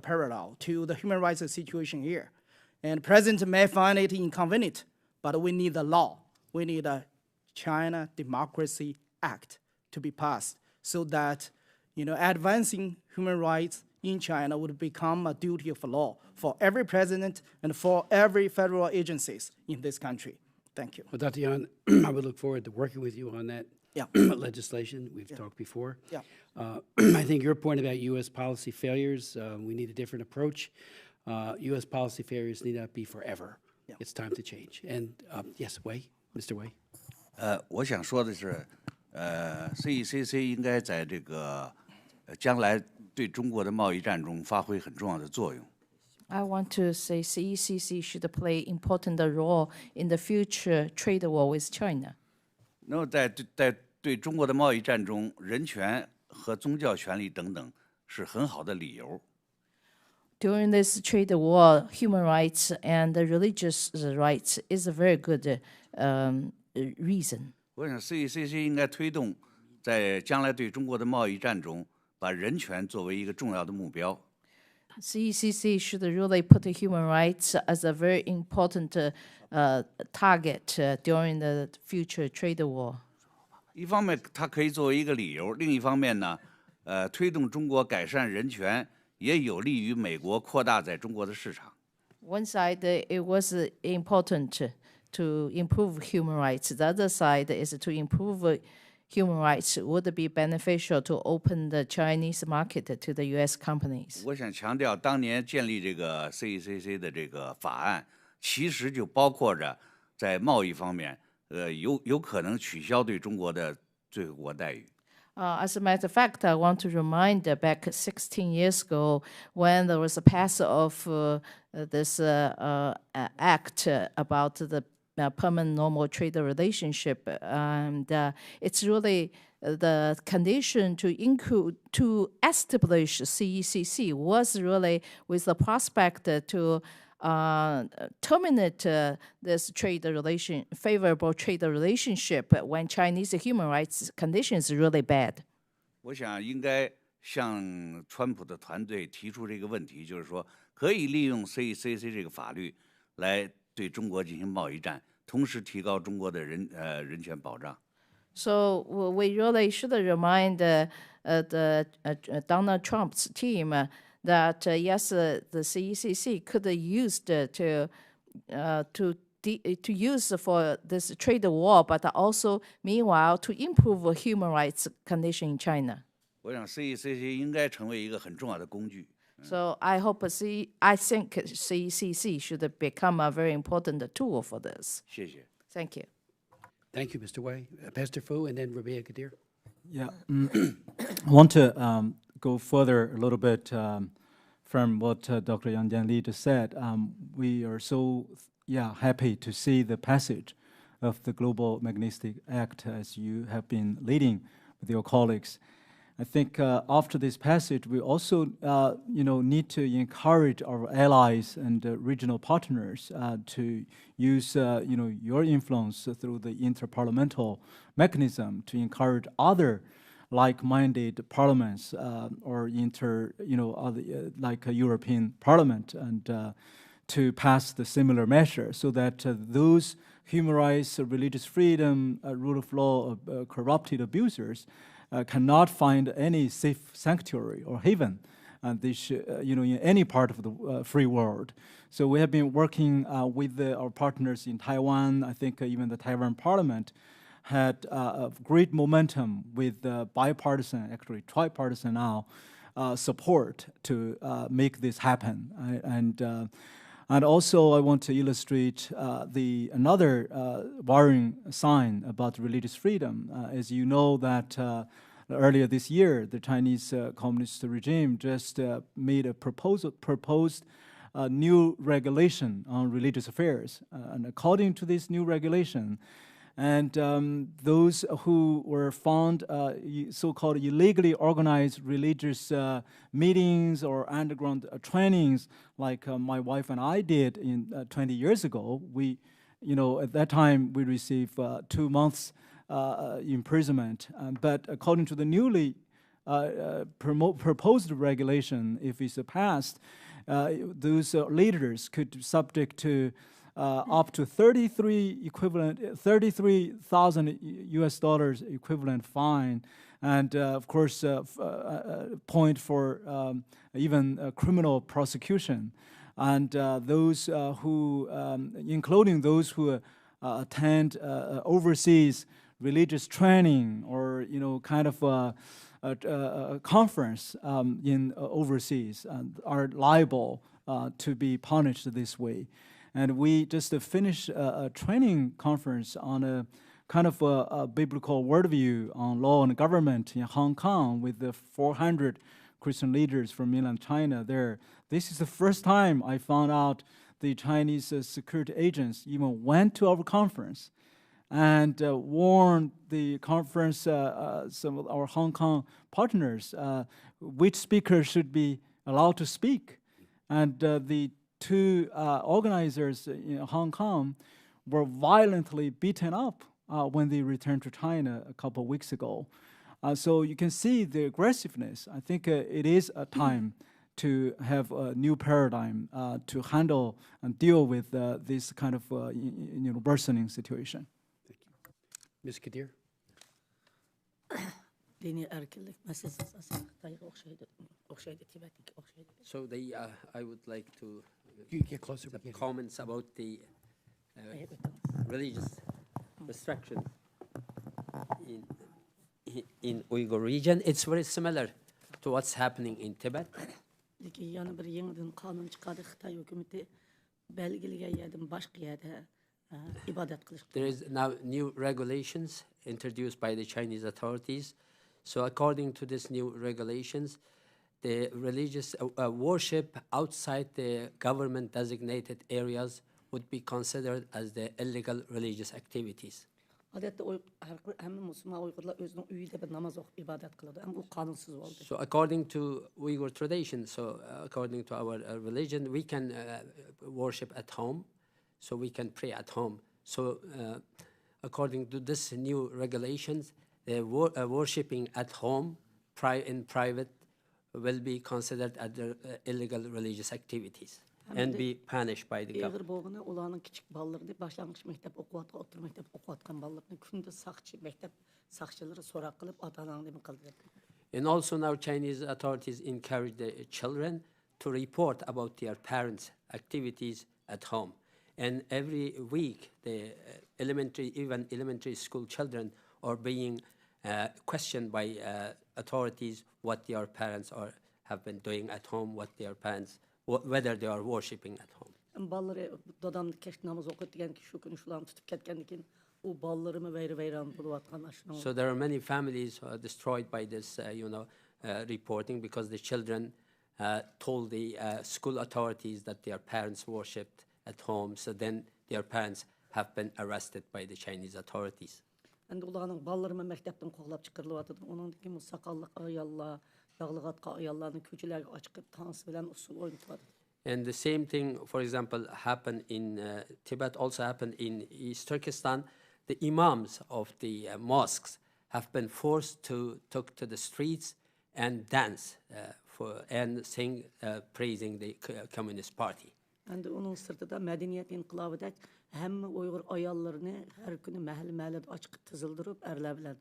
parallel to the human rights situation here. And President may find it inconvenient, but we need a law. We need a China Democracy Act to be passed so that advancing human rights in China would become a duty of law for every president and for every federal agencies in this country. Thank you. Well, Dr. Yan, I would look forward to working with you on that legislation. We've talked before. Yeah. I think your point about U.S. policy failures, we need a different approach. U.S. policy failures need not be forever. Yeah. It's time to change. And yes, Mr. Wei. 我想说的是，CECC 应该在这个将来对中国的贸易战中发挥很重要的作用。 I want to say CECC should play important role in the future trade war with China. 那么在对中国的贸易战中，人权和宗教权利等等是很好的理由。 During this trade war, human rights and religious rights is a very good reason. 我想 CECC 应该推动在将来对中国的贸易战中，把人权作为一个重要的目标。 CECC should really put human rights as a very important target during the future trade war. 一方面，它可以作为一个理由；另一方面呢，推动中国改善人权，也有利于美国扩大在中国的市场。 One side, it was important to improve human rights. The other side is to improve human rights would be beneficial to open the Chinese market to the U.S. companies. 我想强调，当年建立这个 CECC 的这个法案，其实就包括着在贸易方面，有可能取消对中国的最惠国待遇。 As a matter of fact, I want to remind back 16 years ago when there was a pass of this act about the permanent normal trade relationship, and it's really the condition to establish CECC was really with the prospect to terminate this favorable trade relationship when Chinese human rights conditions really bad? 我想应该向川普的团队提出这个问题，就是说可以利用 CECC 这个法律来对中国进行贸易战，同时提高中国的人权保障。So we really should remind Donald Trump's team that yes, the CECC could be used to use for this trade war, but also meanwhile to improve human rights condition in China. 我想 CECC 应该成为一个很重要的工具。So I think CECC should become a very important tool for this. 谢谢。Thank you. Thank you, Mr. Wei. Pastor Fu, and then Rabia Kadir. Yeah, I want to go further a little bit from what Dr. Yang Jianli just said. We are so happy to see the passage of the Global Magnitsky Act as you have been leading with your colleagues. I think after this passage, we also need to encourage our allies and regional partners to use your influence through the interparliamentary mechanism to encourage other like-minded parliaments or like a European Parliament and to pass the similar measure so that those human rights, religious freedom, rule of law, corrupted abusers cannot find any safe sanctuary or haven, they should, in any part of the free world. So we have been working with our partners in Taiwan. I think even the Taiwan Parliament had great momentum with bipartisan, actually tripartisan now, support to make this happen. And also, I want to illustrate another worrying sign about religious freedom. As you know, that earlier this year, the Chinese Communist regime just made a proposed new regulation on religious affairs. And according to this new regulation, and those who were found so-called illegally organized religious meetings or underground trainings, like my wife and I did in 20 years ago, we, at that time we received 2 months imprisonment. But according to the newly proposed regulation, if it's passed, those leaders could be subject to up to 33,000 US dollars equivalent fine, and of course, point for even criminal prosecution. And those who, including those who attend overseas religious training or kind of a conference in overseas, are liable to be punished this way. And we just finished a training conference on a kind of a biblical worldview on law and government in Hong Kong with the 400 Christian leaders from mainland China there. This is the first time I found out the Chinese security agents even went to our conference and warned the conference, some of our Hong Kong partners, which speakers should be allowed to speak. And the 2 organizers in Hong Kong were violently beaten up when they returned to China a couple of weeks ago. So you can see the aggressiveness. I think it is a time to have a new paradigm to handle and deal with this kind of worsening situation. Thank you. Ms. Kadir? So I would like to You get closer. some comments about the religious restriction in Uyghur region. It's very similar to what's happening in Tibet. There is now new regulations introduced by the Chinese authorities. So according to these new regulations, the religious worship outside the government-designated areas would be considered as the illegal religious activities. Adette hem Müslüman Uygurlar özünün üyüde bir namaz okup ibadet kılıyordu. Ama bu kanunsuz oldu. So according to Uyghur tradition, so according to our religion, we can worship at home, so we can pray at home. So according to this new regulations, worshipping at home in private will be considered as illegal religious activities and be punished by the government. Eğer boğuna olanın küçük ballarını başlangıç mektep okuvatqa, otur mektep okuvatkan ballarını günde sakçı mektep sakçıları sorak kılıp atananını kıldırdı. And also now Chinese authorities encourage the children to report about their parents' activities at home. And every week, the elementary school children are being questioned by authorities what their parents have been doing at home, whether they are worshipping at home. Balları dadam keşke namaz okut diyen ki şu günü şulan tutup ketkendikin o ballarımı veyran buluvatkan aşına. So there are many families destroyed by this, reporting because the children told the school authorities that their parents worshipped at home. So then their parents have been arrested by the Chinese authorities. And ulanın ballarımı mektepten koğlap çıkarılıvatıdı. Onun ki bu sakallık ayallah, yağlıqatqa ayallarını köçülerge açıkıp tansı bilen usul oynatıvadı. And the same thing, for example, happened in Tibet, also happened in East Turkestan. The imams of the mosques have been forced to take to the streets and dance and sing, praising the Communist Party. And onun sırtında medeniyet inkılabıda hem Uygur ayallarını her günü mahallede açık tızıldırıp erler bilen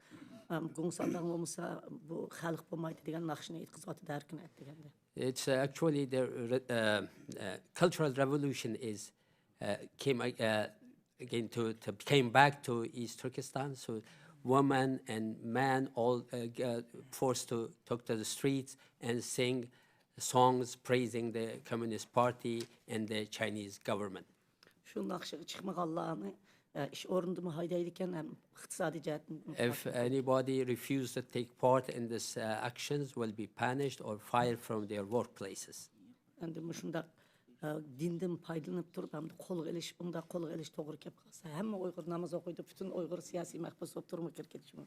Gongsandan olmasa bu halk bulmaydı diyen nakşını etkizatı der gün ettigende. It's actually the cultural revolution came back to East Turkestan. So women and men all forced to talk to the streets and sing songs praising the Communist Party and the Chinese government. Şu nakşı çıkmak Allah'ını iş orundumu haydaydıkken hem iktisadi cihetten. If anybody refuses to take part in this actions, will be punished or fired from their workplaces. Yani şunda dinden faydalanıp durup hem de kol eliş, bunda kol eliş doğru kep kalsa hem Uygur namaz okuydu, bütün Uygur siyasi mahpus oturma kirketişim.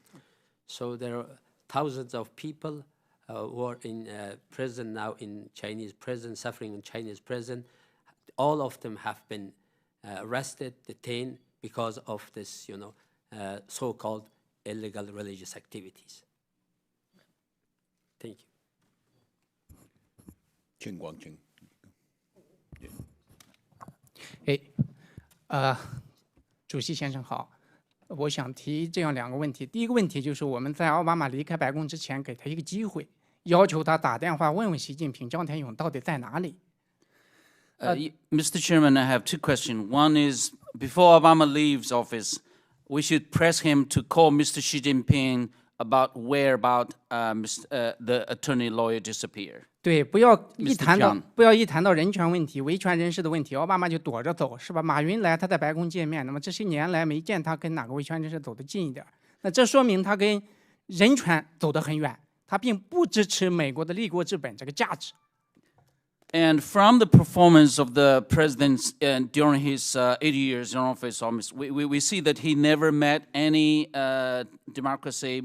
So there are thousands of people who are in prison now in Chinese prison, suffering in Chinese prison. All of them have been arrested, detained because of this, so-called illegal religious activities. Thank you. Chen Guangqing. 主席先生好，我想提这样两个问题。第一个问题就是我们在奥巴马离开白宫之前，给他一个机会，要求他打电话问问习近平、张天勇到底在哪里。Mr. Chairman, I have two questions. One is, before Obama leaves office, we should press him to call Mr. Xi Jinping about the attorney lawyer disappeared. 对，不要一谈到人权问题、维权人士的问题，奥巴马就躲着走，是吧？马云来，他在白宫见面，那么这些年来没见他跟哪个维权人士走得近一点，那这说明他跟人权走得很远，他并不支持美国的立国之本这个价值。And from the performance of the president during his 80 years in office, we see that he never met any democracy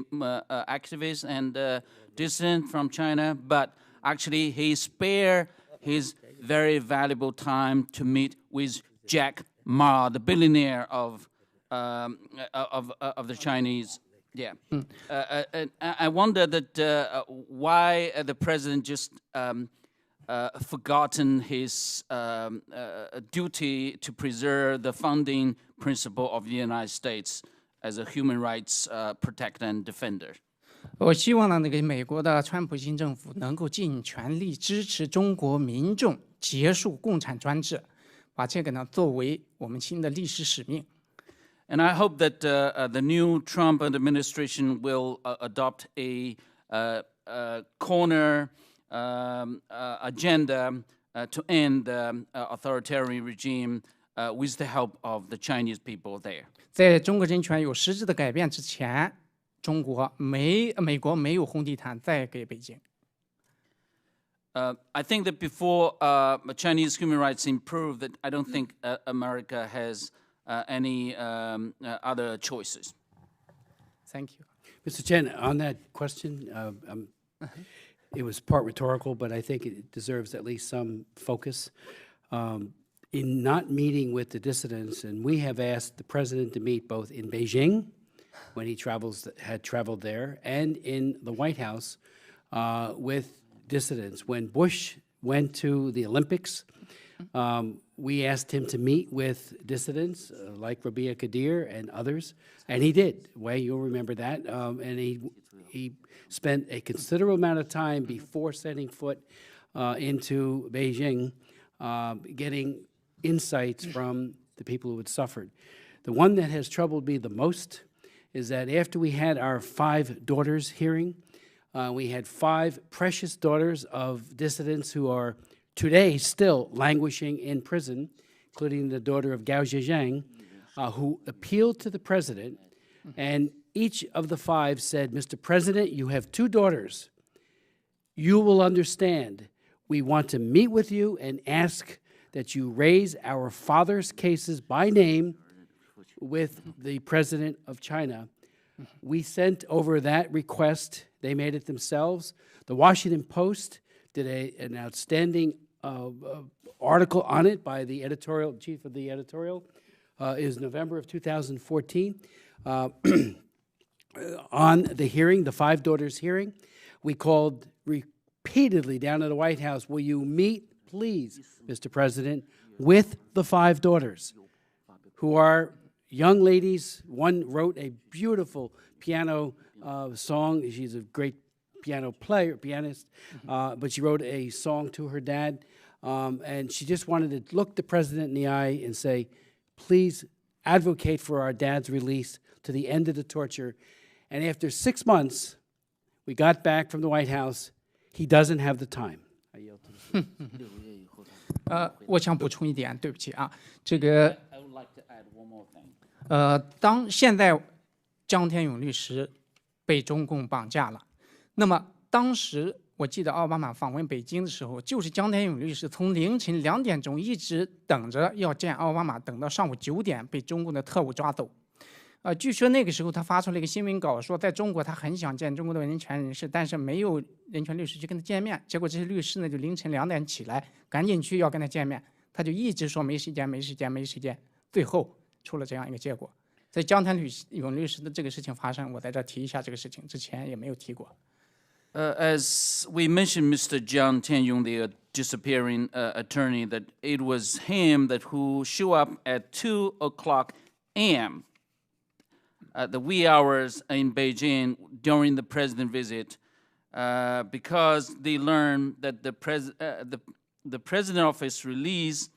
activists and dissidents from China, but actually he spared his very valuable time to meet with Jack Ma, the billionaire of the Chinese. Yeah. I wonder that why the president just forgotten his duty to preserve the founding principle of the United States as a human rights protector and defender. 我希望呢，美国的川普新政府能够尽全力支持中国民众结束共产专制，把这个呢作为我们新的历史使命。And I hope that the new Trump administration will adopt a corner agenda to end the authoritarian regime with the help of the Chinese people there. 在中国人权有实质的改变之前，美国没有红地毯再给北京。I think that before Chinese human rights improve, that I don't think America has any other choices. Thank you. Mr. Chen, on that question, it was part rhetorical, but I think it deserves at least some focus. In not meeting with the dissidents, and we have asked the president to meet both in Beijing, when he had traveled there, and in the White House with dissidents. When Bush went to the Olympics, we asked him to meet with dissidents like Rabia Kadir and others, and he did. Wei, you'll remember that. And he spent a considerable amount of time before setting foot into Beijing, getting insights from the people who had suffered. The one that has troubled me the most is that after we had our 5 daughters hearing, we had 5 precious daughters of dissidents who are today still languishing in prison, including the daughter of Gao Zhejiang, who appealed to the president, and each of the 5 said, Mr. President, you have 2 daughters. You will understand. We want to meet with you and ask that you raise our father's cases by name with the president of China. We sent over that request. They made it themselves. The Washington Post did an outstanding article on it by the editorial chief of the editorial. Is November of 2014 on the hearing, the 5 daughters hearing. We called repeatedly down to the White House, will you meet, please, Mr. President, with the 5 daughters who are young ladies. One wrote a beautiful piano song. She's a great pianist, but she wrote a song to her dad, and she just wanted to look the president in the eye and say, please advocate for our dad's release to the end of the torture. And after 6 months, we got back from the White House. He doesn't have the time. I yield to the 我想补充一点，对不起啊，这个当现在江天勇律师被中共绑架了，那么当时我记得奥巴马访问北京的时候，就是江天勇律师从凌晨2点钟一直等着要见奥巴马，等到上午9点被中共的特务抓走。据说那个时候他发出了一个新闻稿，说在中国他很想见中国的人权人士，但是没有人权律师去跟他见面。结果这些律师呢就凌晨2点起来，赶紧去要跟他见面，他就一直说没时间，没时间，没时间，最后出了这样一个结果。在江天勇律师的这个事情发生，我在这提一下这个事情，之前也没有提过。As we mentioned, Mr. Jiang Tianyong, the disappearing attorney, that it was him that who showed up at 2:00 a.m. at the wee hours in Beijing during the president visit, because they learned that the president office release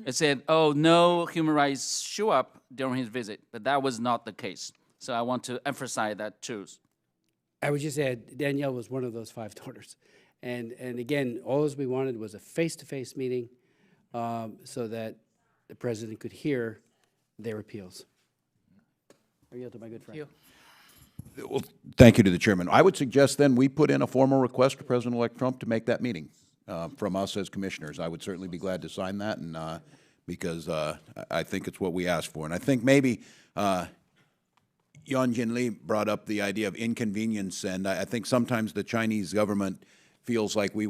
said, "Oh, no human rights show up during his visit," but that was not the case. So I want to emphasize that too. I would just add, Danielle was one of those 5 daughters. And again, all we wanted was a face-to-face meeting so that the president could hear their appeals. I yield to my good friend. Well, thank you to the chairman. I would suggest then we put in a formal request to President-elect Trump to make that meeting from us as commissioners. I would certainly be glad to sign that, and because I think it's what we asked for. And I think maybe Yan Jinli brought up the idea of inconvenience, and I think sometimes the Chinese government feels like we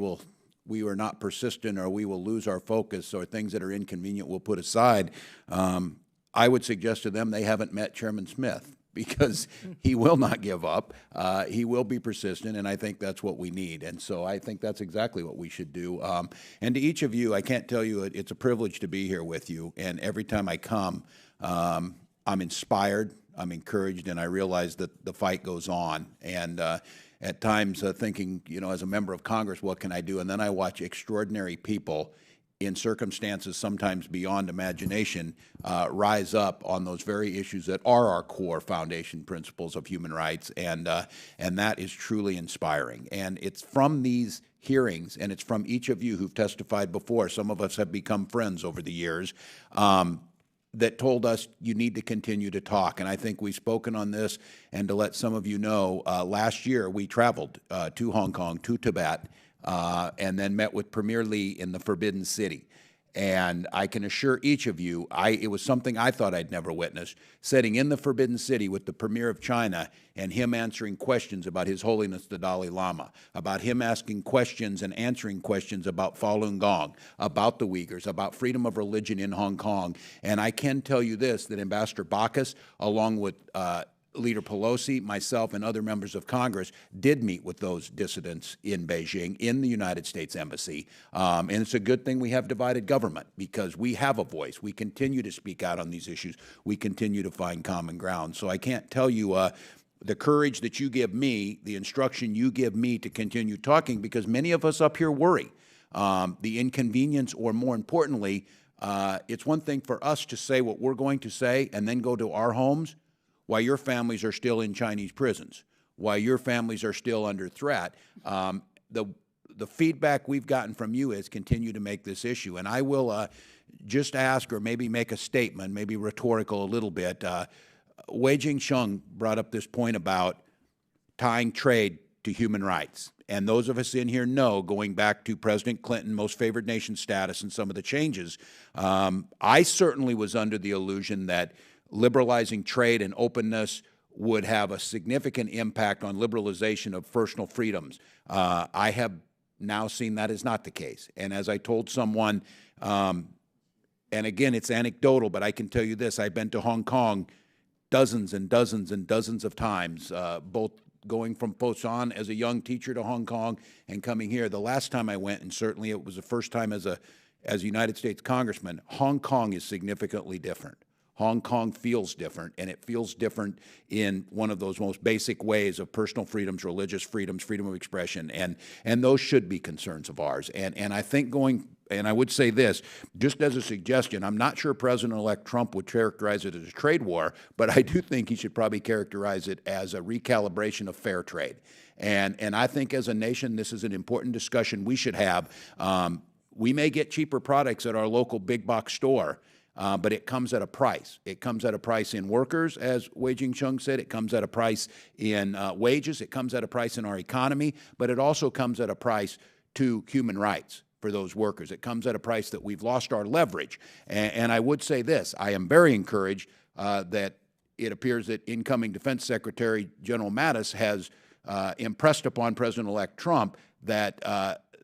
are not persistent, or we will lose our focus, or things that are inconvenient we'll put aside. I would suggest to them they haven't met Chairman Smith, because he will not give up. He will be persistent, and I think that's what we need. And so I think that's exactly what we should do. And to each of you, I can't tell you, it's a privilege to be here with you. And every time I come, I'm inspired, I'm encouraged, and I realize that the fight goes on. And at times thinking, you know, as a member of Congress, what can I do? And then I watch extraordinary people in circumstances sometimes beyond imagination, rise up on those very issues that are our core foundation principles of human rights, and that is truly inspiring. And it's from these hearings, and it's from each of you who've testified before. Some of us have become friends over the years, that told us you need to continue to talk. And I think we've spoken on this, and to let some of you know, last year we traveled to Hong Kong, to Tibet, and then met with Premier Li in the Forbidden City. And I can assure each of you, it was something I thought I'd never witnessed, sitting in the Forbidden City with the Premier of China and him answering questions about His Holiness the Dalai Lama, about him asking questions and answering questions about Falun Gong, about the Uyghurs, about freedom of religion in Hong Kong. And I can tell you this, that Ambassador Baucus, along with Leader Pelosi, myself, and other members of Congress did meet with those dissidents in Beijing, in the United States Embassy. And it's a good thing we have divided government, because we have a voice. We continue to speak out on these issues. We continue to find common ground. So I can't tell you the courage that you give me, the instruction you give me to continue talking, because many of us up here worry. The inconvenience, or more importantly, it's one thing for us to say what we're going to say and then go to our homes, while your families are still in Chinese prisons, while your families are still under threat. The feedback we've gotten from you is continue to make this issue. And I will just ask, or maybe make a statement, maybe rhetorical a little bit. Wei Jingsheng brought up this point about tying trade to human rights. And those of us in here know, going back to President Clinton, most favored nation status, and some of the changes, I certainly was under the illusion that liberalizing trade and openness would have a significant impact on liberalization of personal freedoms. I have now seen that is not the case. And as I told someone, and again, it's anecdotal, but I can tell you this, I've been to Hong Kong dozens and dozens and dozens of times, both going from Foshan as a young teacher to Hong Kong and coming here. The last time I went, and certainly it was the first time as a United States congressman, Hong Kong is significantly different. Hong Kong feels different, and it feels different in one of those most basic ways of personal freedoms, religious freedoms, freedom of expression, and those should be concerns of ours. And I think and I would say this, just as a suggestion, I'm not sure President-elect Trump would characterize it as a trade war, but I do think he should probably characterize it as a recalibration of fair trade. And I think as a nation, this is an important discussion we should have. We may get cheaper products at our local big box store, but it comes at a price. It comes at a price in workers, as Wei Jingsheng said. It comes at a price in wages. It comes at a price in our economy. But it also comes at a price to human rights for those workers. It comes at a price that we've lost our leverage. And I would say this. I am very encouraged that it appears that incoming Defense Secretary General Mattis has impressed upon President-elect Trump that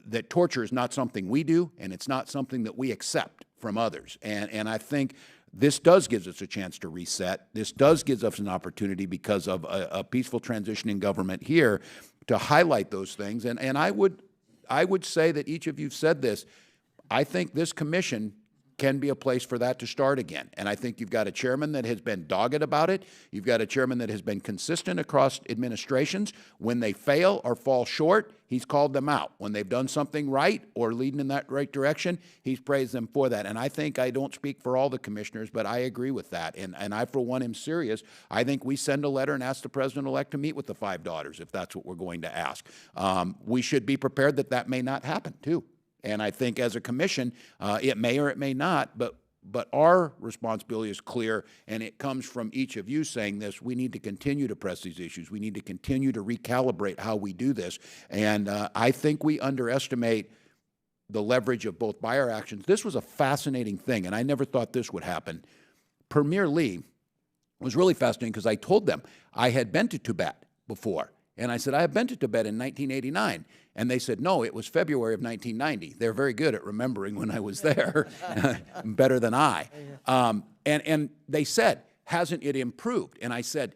that torture is not something we do, and it's not something that we accept from others. And I think this does give us a chance to reset. This does give us an opportunity, because of a peaceful transition in government here, to highlight those things. And I would say that each of you said this. I think this commission can be a place for that to start again. And I think you've got a chairman that has been dogged about it. You've got a chairman that has been consistent across administrations. When they fail or fall short, he's called them out. When they've done something right or leading in that right direction, he's praised them for that. And I think, I don't speak for all the commissioners, but I agree with that. And I, for one, am serious. I think we send a letter and ask the President-elect to meet with the 5 daughters, if that's what we're going to ask. We should be prepared that that may not happen, too. And I think as a commission, it may or it may not, but our responsibility is clear, and it comes from each of you saying this. We need to continue to press these issues. We need to continue to recalibrate how we do this. And I think we underestimate the leverage of both by our actions. This was a fascinating thing, and I never thought this would happen. Premier Lee was really fascinating, because I told them I had been to Tibet before. And I said, I have been to Tibet in 1989. And they said, no, it was February of 1990. They're very good at remembering when I was there, better than I. And they said, hasn't it improved? And I said,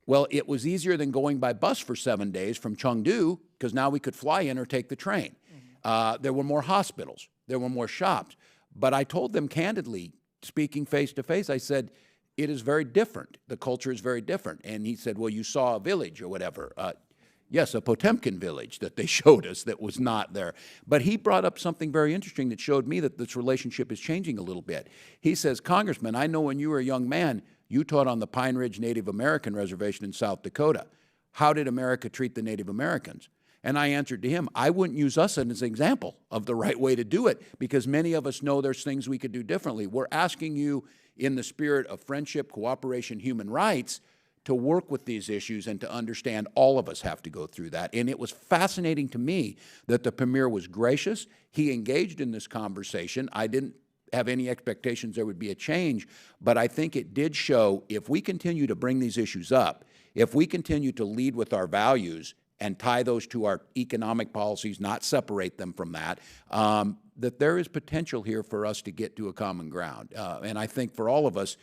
well, it was easier than going by bus for 7 days from Chengdu, because now we could fly in or take the train. There were more hospitals. There were more shops. But I told them candidly, speaking face to face, I said, it is very different. The culture is very different. And he said, well, you saw a village or whatever. Yes, a Potemkin village that they showed us that was not there. But he brought up something very interesting that showed me that this relationship is changing a little bit. He says, Congressman, I know when you were a young man, you taught on the Pine Ridge Native American Reservation in South Dakota. How did America treat the Native Americans? And I answered to him, I wouldn't use us as an example of the right way to do it, because many of us know there's things we could do differently. We're asking you, in the spirit of friendship, cooperation, human rights, to work with these issues and to understand all of us have to go through that. And it was fascinating to me that the Premier was gracious. He engaged in this conversation. I didn't have any expectations there would be a change, but I think it did show if we continue to bring these issues up, if we continue to lead with our values and tie those to our economic policies, not separate them from that, that there is potential here for us to get to a common ground. And I think for all of us,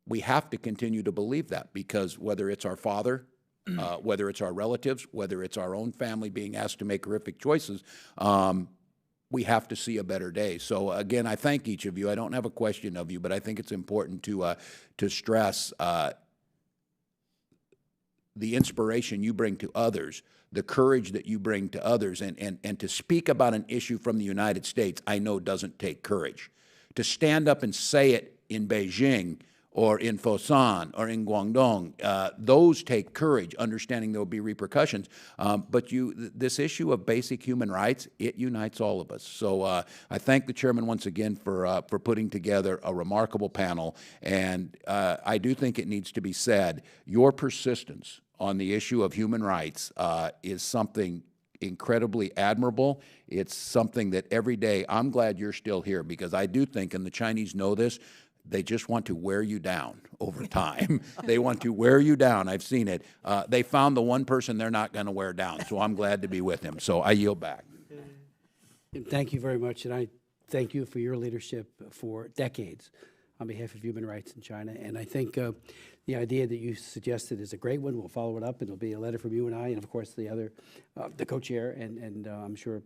we have to continue to believe that, because whether it's our father, whether it's our relatives, whether it's our own family being asked to make horrific choices, we have to see a better day. So again, I thank each of you. I don't have a question of you, but I think it's important to stress the inspiration you bring to others, the courage that you bring to others, and to speak about an issue from the United States, I know doesn't take courage. To stand up and say it in Beijing or in Fosan or in Guangdong, those take courage, understanding there will be repercussions. But this issue of basic human rights, it unites all of us. So I thank the chairman once again for putting together a remarkable panel. And I do think it needs to be said, your persistence on the issue of human rights is something incredibly admirable. It's something that every day, I'm glad you're still here, because I do think, and the Chinese know this, they just want to wear you down over time. They want to wear you down. I've seen it. They found the one person they're not going to wear down, so I'm glad to be with him. So I yield back. Thank you very much, and I thank you for your leadership for decades on behalf of human rights in China. And I think the idea that you suggested is a great one. We'll follow it up. It'll be a letter from you and I, and of course the other, the co-chair, and I'm sure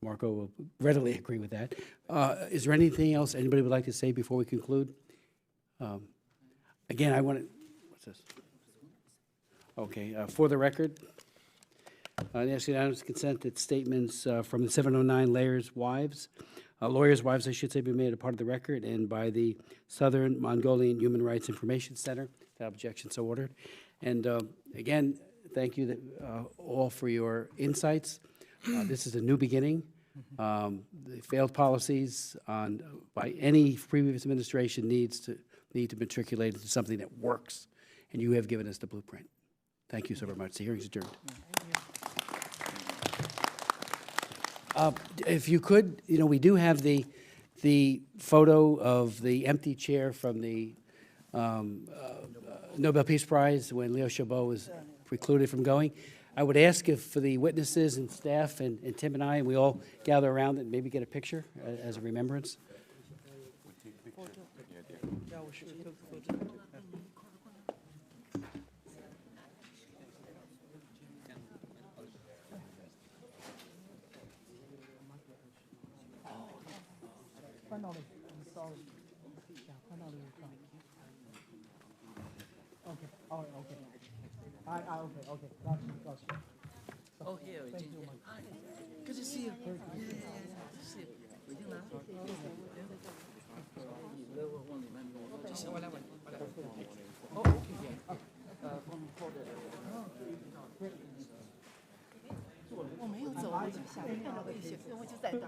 Marco will readily agree with that. Is there anything else anybody would like to say before we conclude? Again, I want to, what's this? Okay, for the record, I ask unanimous consent that statements from the 709 lawyers' wives, I should say, be made a part of the record, and by the Southern Mongolian Human Rights Information Center. That objection so ordered. And again, thank you all for your insights. This is a new beginning. The failed policies by any previous administration need to matriculate into something that works, and you have given us the blueprint. Thank you so very much. The hearing is adjourned. If you could, we do have the photo of the empty chair from the Nobel Peace Prize when Liu Xiaobo was precluded from going. I would ask if for the witnesses and staff and Tim and I, and we all gather around and maybe get a picture as a remembrance. Okay. Oh, here. Good to see you.我没有走，我就想看到一些，我就在等。